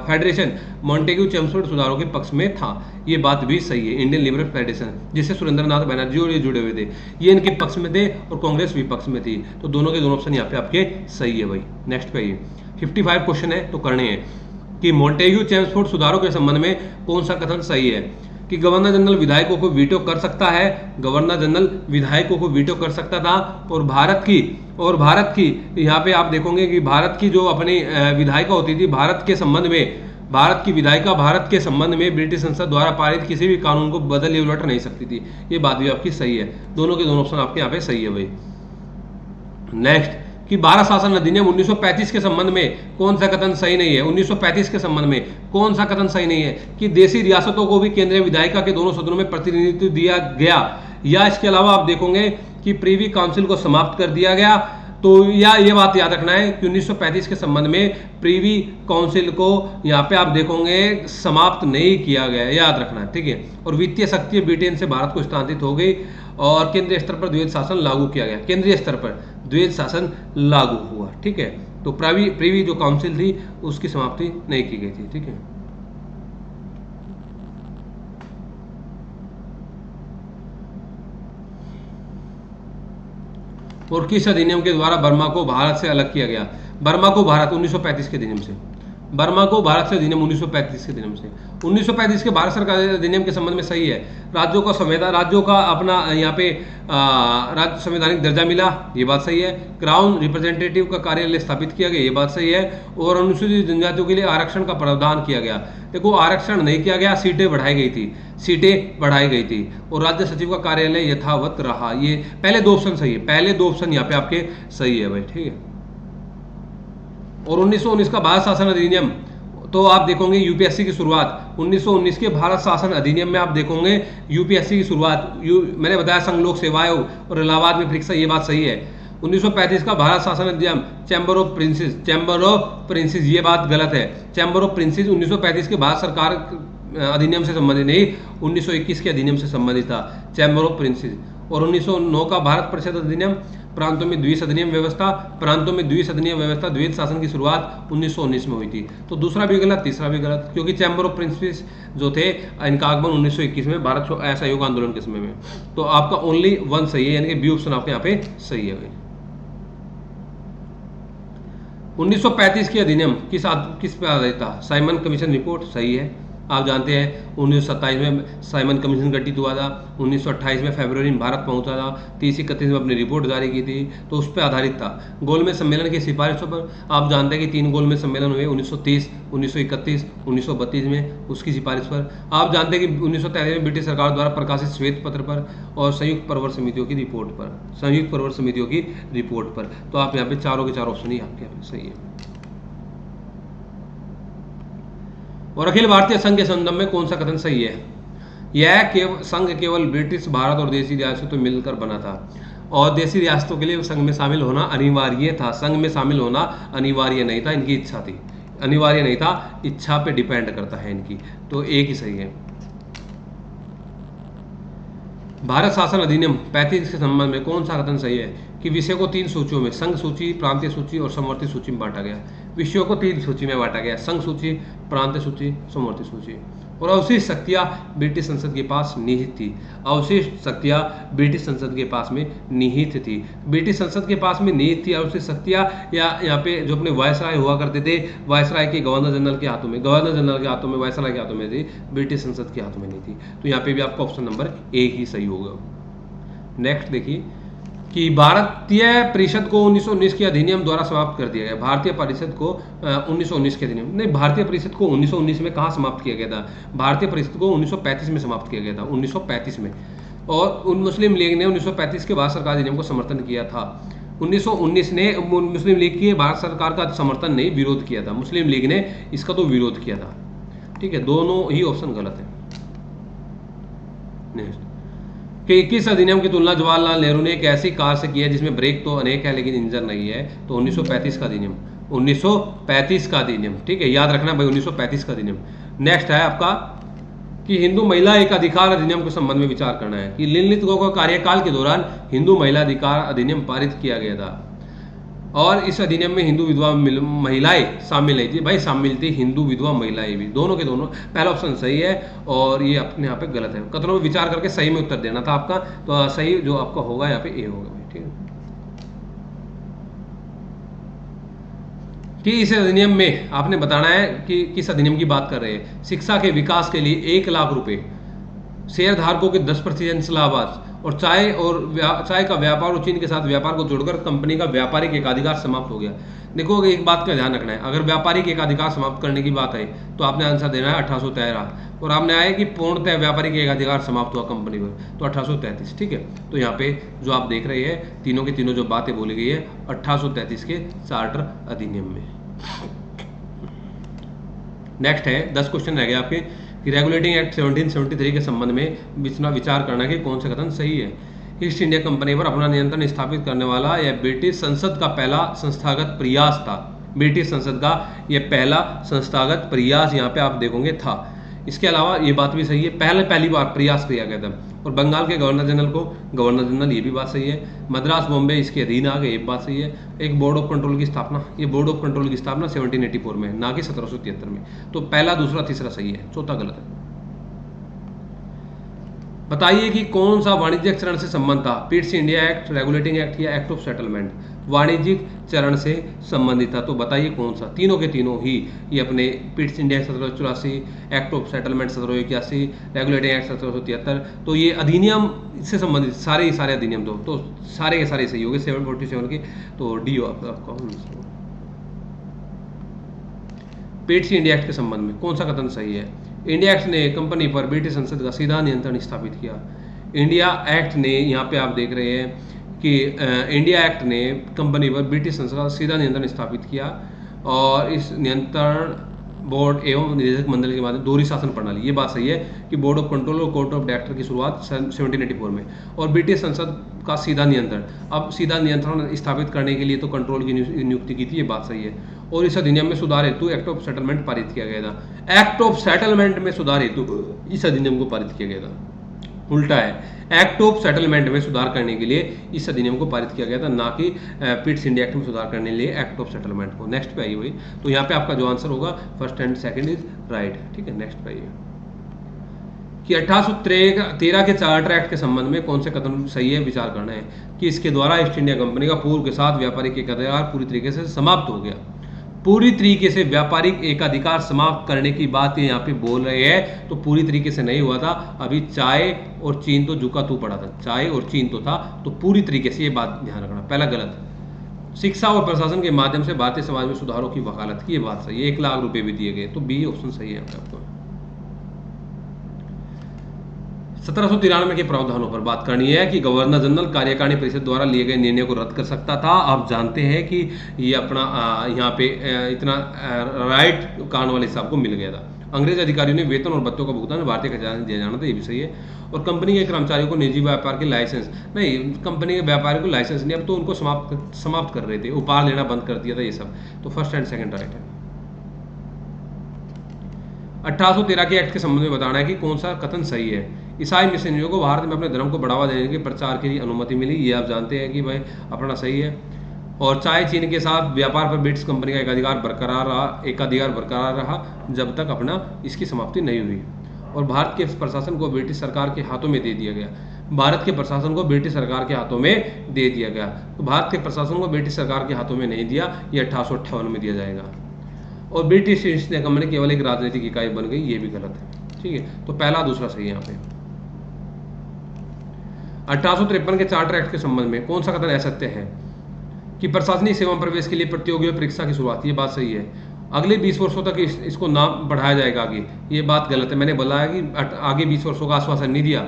federation Montagu Chelmsford सुधारों के पक्ष में था। ये बात भी सही है, इंडियन लिबरल फेडरेशन जिससे सुरेंद्र नाथ बैनर्जी और ये जुड़े हुए थे, ये इनके पक्ष में थे और कांग्रेस विपक्ष में थी। तो दोनों के दोनों ऑप्शन यहाँ पे आपके सही है भाई। नेक्स्ट पे आइए, 55 क्वेश्चन है तो करने हैं कि मॉन्टेग्यू चेम्सफोर्ड सुधारों के संबंध में कौन सा कथन सही है? कि गवर्नर जनरल विधायकों को वीटो कर सकता है, गवर्नर जनरल विधायकों को वीटो कर सकता था, और भारत की यहाँ पे आप देखोगे कि भारत की जो अपनी विधायिका होती थी, भारत के संबंध में, भारत की विधायिका भारत के संबंध में ब्रिटिश संसद द्वारा पारित किसी भी कानून को बदल या उलट नहीं सकती थी। ये बात भी आपकी सही है, दोनों के दोनों ऑप्शन आपके यहाँ पे सही है भाई। नेक्स्ट कि भारत शासन अधिनियम 1935 के संबंध में कौन सा कथन सही नहीं है? 1935 के संबंध में कौन सा कथन सही नहीं है? कि देशी रियासतों को भी केंद्रीय विधायिका के दोनों सदनों में प्रतिनिधित्व दिया गया, या इसके अलावा आप देखोगे कि प्रीवी काउंसिल को समाप्त कर दिया गया। तो या ये बात याद रखना है कि 1935 के संबंध में प्रीवी काउंसिल को यहाँ पे आप देखोगे समाप्त नहीं किया गया, याद रखना है, ठीक है। और वित्तीय शक्ति ब्रिटेन से भारत को स्थानांतरित हो गई, और केंद्रीय स्तर पर द्वैध शासन लागू किया गया, केंद्रीय स्तर पर द्वैध शासन लागू हुआ, ठीक है। तो प्रीवी जो काउंसिल थी उसकी समाप्ति नहीं की गई थी, ठीक है। और किस अधिनियम के द्वारा बर्मा को भारत से अलग किया गया? बर्मा को भारत 1935 के अधिनियम से। बर्मा को भारत से अधिनियम 1935 के अधिनियम से। 1935 के भारत सरकार अधिनियम के संबंध में सही है। राज्यों का संविधान, राज्यों का अपना यहाँ पे राज्य संवैधानिक दर्जा मिला, ये बात सही है। क्राउन रिप्रेजेंटेटिव का कार्यालय स्थापित किया गया, ये बात सही है। और अनुसूचित जनजातियों के लिए आरक्षण का प्रावधान किया गया। देखो आरक्षण नहीं किया गया, सीटें बढ़ाई गई थी, सीटें बढ़ाई गई थी। और राज्य सचिव का कार्यालय यथावत रहा। ये पहले दो ऑप्शन सही है, पहले दो ऑप्शन यहाँ पे आपके सही है भाई, ठीक है। और 1919 का भारत शासन अधिनियम, तो आप देखोगे यूपीएससी की शुरुआत 1919 के भारत शासन अधिनियम में आप देखोगे यूपीएससी की शुरुआत। मैंने बताया संघ लोक सेवा आयोग और इलाहाबाद में परीक्षा, ये बात सही है। 1935 का भारत शासन अधिनियम, chamber of princess, chamber of princess, ये बात गलत है। चैम्बर ऑफ प्रिंसेस 1935 के भारत सरकार अधिनियम से संबंधित नहीं, 1921 के अधिनियम से संबंधित था चैम्बर ऑफ प्रिंसेस। और 1909 का भारत परिषद अधिनियम, प्रांतों में द्विसदनीय व्यवस्था, प्रांतों में द्विसदनीय व्यवस्था, द्वैत शासन की शुरुआत 1919 में हुई थी। तो दूसरा भी गलत, तीसरा भी गलत, क्योंकि चैम्बर ऑफ प्रिंसेस जो थे इनका आगमन 1921 में भारत असहयोग आंदोलन के समय में। तो आपका ओनली वन सही है, यानी कि बी ऑप्शन आपके यहाँ पे सही है। 1935 की अधिनियम किस पे आधारित था? साइमन कमीशन रिपोर्ट, सही है। आप जानते हैं 1927 में साइमन कमीशन गठित हुआ था, 1928 में फरवरी में भारत पहुंचा था, 30-31 में अपनी रिपोर्ट जारी की थी, तो उस पर आधारित था। गोलमेज सम्मेलन की सिफारिशों पर आप जानते हैं कि 3 गोलमेज सम्मेलन हुए, 1930, 1931, 1932 में, उसकी सिफारिश पर। आप जानते हैं कि 1933 में ब्रिटिश सरकार द्वारा प्रकाशित श्वेत पत्र पर और संयुक्त प्रवर समितियों की रिपोर्ट पर, संयुक्त प्रवर समितियों की रिपोर्ट पर। तो आप यहाँ पे चारों के चार ऑप्शन ही आपके यहाँ पे सही है। और अखिल भारतीय संघ के संदर्भ में कौन सा कथन सही है? यह संघ केवल ब्रिटिश, भारत और देशी रियासतों तो मिलकर बना था, और देशी रियासतों के लिए संघ में शामिल होना अनिवार्य था। संघ में शामिल होना अनिवार्य नहीं था, इनकी इच्छा थी। अनिवार्य नहीं था, इच्छा पे डिपेंड करता है इनकी। तो एक ही सही है। भारत शासन अधिनियम 35 के संबंध में कौन सा कथन सही है? कि विषय को 3 सूचियों में, संघ सूची, प्रांतीय सूची और समवर्ती सूची में बांटा गया। विषयों को 3 सूची में बांटा गया, संघ सूची, प्रांतीय सूची, समवर्ती सूची। और अवशिष्ट शक्तियां ब्रिटिश संसद के पास निहित थी। अवशिष्ट शक्तियां ब्रिटिश संसद के पास में निहित थी, ब्रिटिश संसद के पास में निहित थी अवशिष्ट शक्तियां। या यहाँ पे जो अपने वायसराय हुआ करते थे, वायसराय के गवर्नर जनरल के हाथों में, गवर्नर जनरल के हाथों में, वायसराय के हाथों में थी, ब्रिटिश संसद के हाथों में नहीं थी। तो यहाँ पे भी आपका ऑप्शन नंबर 1 ही सही होगा। नेक्स्ट देखिए कि भारतीय परिषद को 1919 के अधिनियम द्वारा समाप्त कर दिया गया। भारतीय परिषद को 1919 के अधिनियम नहीं, भारतीय परिषद को 1919 में कहाँ समाप्त किया गया था? भारतीय परिषद को 1935 में समाप्त किया गया था, 1935 में। और मुस्लिम लीग ने 1935 के भारत सरकार अधिनियम को समर्थन किया था। 1919 ने मुस्लिम लीग की भारत सरकार का समर्थन नहीं, विरोध किया था। मुस्लिम लीग ने इसका तो विरोध किया था, ठीक है। दोनों ही ऑप्शन गलत है। नेक्स्ट कि किस अधिनियम की तुलना जवाहरलाल नेहरू ने एक ऐसी कार से की है जिसमें ब्रेक तो अनेक है लेकिन इंजन नहीं है? तो 1935 का अधिनियम, 1935 का अधिनियम, ठीक है, याद रखना भाई, 1935 का अधिनियम। नेक्स्ट है आपका कि हिंदू महिला एक अधिकार अधिनियम के संबंध में विचार करना है कि लिनलित गो का कार्यकाल के दौरान हिंदू महिला अधिकार अधिनियम पारित किया गया था, और इस अधिनियम में हिंदू विधवा महिलाएं शामिल नहीं थी। भाई शामिल थी हिंदू विधवा महिलाएं भी, दोनों के दोनों। पहला ऑप्शन सही है और ये अपने यहाँ पे गलत है। कथनों में विचार करके सही में उत्तर देना था आपका, तो सही जो आपका होगा यहाँ पे ए होगा, ठीक है। कि इस अधिनियम में आपने बताना है कि किस अधिनियम की बात कर रहे हैं। शिक्षा के विकास के लिए 1 लाख रुपए, शेयर धारकों के 10% लाभांश, और चाय का व्यापार और चीन के साथ व्यापार को जोड़कर कंपनी का व्यापारिक एकाधिकार समाप्त हो गया। देखो एक बात का ध्यान रखना है, अगर व्यापारिक एकाधिकार समाप्त करने की बात है तो आपने आंसर देना है 1813, और आपने आया कि पूर्णतः व्यापारिक एकाधिकार समाप्त हुआ कंपनी पर, तो 1833, ठीक है। तो यहाँ पे जो आप देख रहे हैं तीनों के तीनों जो बातें बोली गई है 1833 के चार्टर अधिनियम में। नेक्स्ट है 10 क्वेश्चन रह गए आपके कि रेगुलेटिंग एक्ट 1773 के संबंध में विचार करना कि कौन सा कथन सही है। ईस्ट इंडिया कंपनी पर अपना नियंत्रण स्थापित करने वाला यह ब्रिटिश संसद का पहला संस्थागत प्रयास था। ब्रिटिश संसद का यह पहला संस्थागत प्रयास यहाँ पे आप देखोगे था। इसके अलावा ये बात भी सही है, पहली बार प्रयास किया गया था। और बंगाल के गवर्नर जनरल को गवर्नर जनरल, ये भी बात सही है। मद्रास बॉम्बे इसके अधीन आ गए, ये बात सही है। एक बोर्ड ऑफ कंट्रोल की स्थापना, ये बोर्ड ऑफ कंट्रोल की स्थापना 1784 में, ना कि 1773 में। तो पहला, दूसरा, तीसरा सही है, चौथा गलत है। बताइए कि कौन सा वाणिज्यिक चरण से संबंध था, Pitt's India act, regulating act या एक्ट ऑफ सेटलमेंट। वाणिज्यिक चरण से संबंधित था, तो बताइए कौन सा। तीनों के तीनों ही ये अपने Pitt's India 1784, act of settlement 1781, regulating act 1773, तो ये अधिनियम से संबंधित सारे अधिनियम तो सारे के सारे सही हो गए 747 के। तो डी आपका पिट्स इंडिया एक्ट के संबंध में कौन सा कथन सही है। इंडिया एक्ट ने कंपनी पर ब्रिटिश संसद का सीधा नियंत्रण स्थापित किया। इंडिया एक्ट ने, यहाँ पे आप देख रहे हैं कि इंडिया एक्ट ने कंपनी पर ब्रिटिश संसद का सीधा नियंत्रण स्थापित किया और इस नियंत्रण बोर्ड एवं निदेशक मंडल के माध्यम दोहरी शासन प्रणाली, ये बात सही है कि बोर्ड ऑफ कंट्रोल और कोर्ट ऑफ डायरेक्टर की शुरुआत 1784 में, और ब्रिटिश संसद का सीधा नियंत्रण। अब सीधा नियंत्रण स्थापित करने के लिए तो कंट्रोल की नियुक्ति की थी, ये बात सही है। और इस अधिनियम में सुधार हेतु एक्ट ऑफ सेटलमेंट पारित किया गया था। एक्ट ऑफ सेटलमेंट में सुधार हेतु इस अधिनियम को पारित किया गया था, उल्टा है। एक्ट ऑफ सेटलमेंट में सुधार करने के लिए इस अधिनियम को पारित किया गया था, ना कि पिट्स इंडिया एक्ट में सुधार करने के लिए एक्ट ऑफ सेटलमेंट को। नेक्स्ट पे आइए भाई, तो यहाँ पे आपका जो आंसर होगा first and second is right, ठीक है। नेक्स्ट पे आइए कि 1813 के चार्टर एक्ट के संबंध में कौन से कथन सही है, विचार करना है। कि इसके द्वारा ईस्ट इंडिया कंपनी का पूर्व के साथ व्यापारिक एकाधिकार पूरी तरीके से समाप्त हो गया। पूरी तरीके से व्यापारिक एकाधिकार समाप्त करने की बात यहाँ पे बोल रहे हैं, तो पूरी तरीके से नहीं हुआ था। अभी चाय और चीन तो झुका तू पड़ा था, चाय और चीन तो था, तो पूरी तरीके से ये बात ध्यान रखना। पहला गलत। शिक्षा और प्रशासन के माध्यम से भारतीय समाज में सुधारों की वकालत की, ये बात सही है। 1 लाख रुपए भी दिए गए, तो बी ऑप्शन सही है आपको। 1793 के प्रावधानों पर बात करनी है कि गवर्नर जनरल कार्यकारिणी परिषद द्वारा लिए गए निर्णय को रद्द कर सकता था। आप जानते हैं कि ये अपना यहाँ पे इतना राइट कान वाले साहब को मिल गया था। अंग्रेज अधिकारियों ने वेतन और भत्तों का भुगतान भारतीय खजाने दिया जाना था, ये भी सही है। और कंपनी के कर्मचारियों को निजी व्यापार के लाइसेंस नहीं, कंपनी के व्यापारियों को लाइसेंस नहीं, अब तो उनको समाप्त कर रहे थे, उपहार लेना बंद कर दिया था, ये सब। तो फर्स्ट एंड सेकंड राइट है। 1813 के एक्ट के संबंध में बताना है कि कौन सा कथन सही है। ईसाई मिशनरियों को भारत में अपने धर्म को बढ़ावा देने के प्रचार के लिए अनुमति मिली, ये आप जानते हैं कि भाई अपना सही है। और चाय चीन के साथ व्यापार पर ब्रिटिश कंपनी का एकाधिकार बरकरार रहा जब तक अपना इसकी समाप्ति नहीं हुई। और भारत के प्रशासन को ब्रिटिश सरकार के हाथों में दे दिया गया। भारत के प्रशासन को ब्रिटिश सरकार के हाथों में दे दिया गया, तो भारत के प्रशासन को ब्रिटिश सरकार के हाथों में नहीं दिया, ये 1858 में दिया जाएगा। और ब्रिटिश ईस्ट इंडिया कंपनी केवल एक राजनीतिक इकाई बन गई, ये भी गलत है, ठीक है। तो पहला दूसरा सही है यहाँ पे। 1853 के चार्टर एक्ट के संबंध में कौन सा कथन असत्य है कि प्रशासनिक सेवा प्रवेश के लिए प्रतियोगी परीक्षा की शुरुआत, ये बात सही है। अगले 20 वर्षों तक इसको नाम बढ़ाया जाएगा आगे, ये बात गलत है। मैंने बोला है कि आगे 20 वर्षों का आश्वासन नहीं दिया।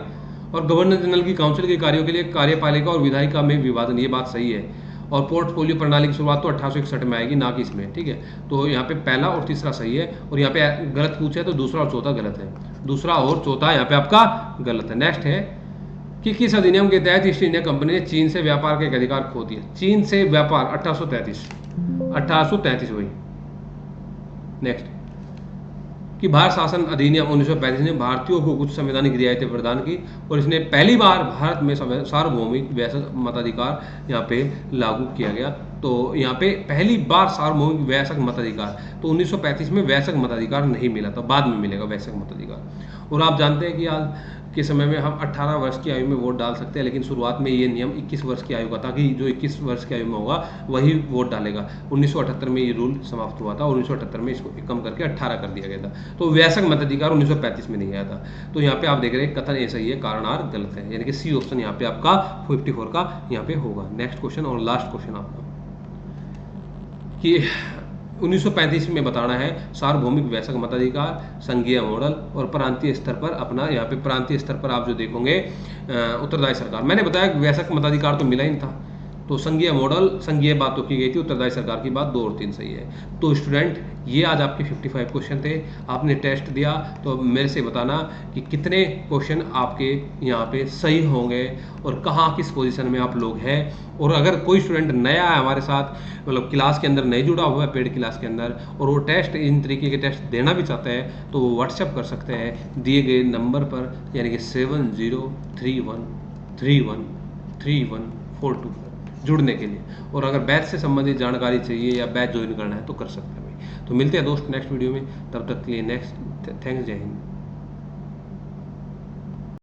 और गवर्नर जनरल की काउंसिल के कार्यों के लिए कार्यपालिका और विधायिका में विभाजन, ये बात सही है। और पोर्टफोलियो प्रणाली की शुरुआत तो 1861 में आएगी, ना कि इसमें, ठीक है। तो यहाँ पे पहला और तीसरा सही है, और यहाँ पे गलत पूछा है तो दूसरा और चौथा गलत है। दूसरा और चौथा यहाँ पे आपका गलत है। नेक्स्ट है कि किस अधिनियम के तहत ईस्ट इंडिया कंपनी ने चीन से व्यापार के अधिकार खो दिया। चीन से व्यापार 1833 हुई। नेक्स्ट कि भारत शासन अधिनियम 1935 ने भारतीयों को कुछ संवैधानिक रियायतें प्रदान की, और इसने पहली बार भारत में सार्वभौमिक वैश्विक मताधिकार यहाँ पे लागू किया गया। तो यहाँ पे पहली बार सार्वभौमिक वैश्विक मताधिकार, तो 1935 में वैश्विक मताधिकार नहीं मिला था, बाद में मिलेगा वैश्विक मताधिकार। और आप जानते हैं कि आज के समय में हम 18 वर्ष की आयु में वोट डाल सकते हैं, लेकिन शुरुआत में ये नियम 21 वर्ष की आयु का था कि जो 21 वर्ष की आयु में होगा वही वोट डालेगा। 1978 में ये रूल समाप्त हुआ था, और 1978 में इसको कम करके 18 कर दिया गया था। तो वैश्विक मताधिकार 1935 में नहीं आया था। तो यहाँ पे आप देख रहे हैं कथन ऐसा ही है, कारण आर गलत है, यानी कि सी ऑप्शन यहाँ पे आपका 54 का यहाँ पे होगा। नेक्स्ट क्वेश्चन और लास्ट क्वेश्चन आपका कि 1935 में बताना है सार्वभौमिक वैश्विक मताधिकार, संघीय मॉडल और प्रांतीय स्तर पर अपना, यहाँ पे प्रांतीय स्तर पर आप जो देखोगे उत्तरदायी सरकार। मैंने बताया वैश्विक मताधिकार तो मिला ही नहीं था, तो संघीय मॉडल, संघीय बात तो की गई थी, उत्तरदायी सरकार की बात 2 और 3 सही है। तो स्टूडेंट ये आज आपके 55 क्वेश्चन थे। आपने टेस्ट दिया तो मेरे से बताना कि कितने क्वेश्चन आपके यहाँ पे सही होंगे और कहाँ किस पोजीशन में आप लोग हैं। और अगर कोई स्टूडेंट नया है हमारे साथ, मतलब क्लास के अंदर नहीं जुड़ा हुआ है पेड क्लास के अंदर, और वो टेस्ट इन तरीके के टेस्ट देना भी चाहता है, तो वो व्हाट्सएप कर सकते हैं दिए गए नंबर पर, यानी कि 7031313142 जुड़ने के लिए। और अगर बैच से संबंधित जानकारी चाहिए या बैच ज्वाइन करना है तो कर सकते हैं भाई। तो मिलते हैं दोस्त नेक्स्ट वीडियो में, तब तक के लिए नेक्स्ट थैंक्स, जय हिंद।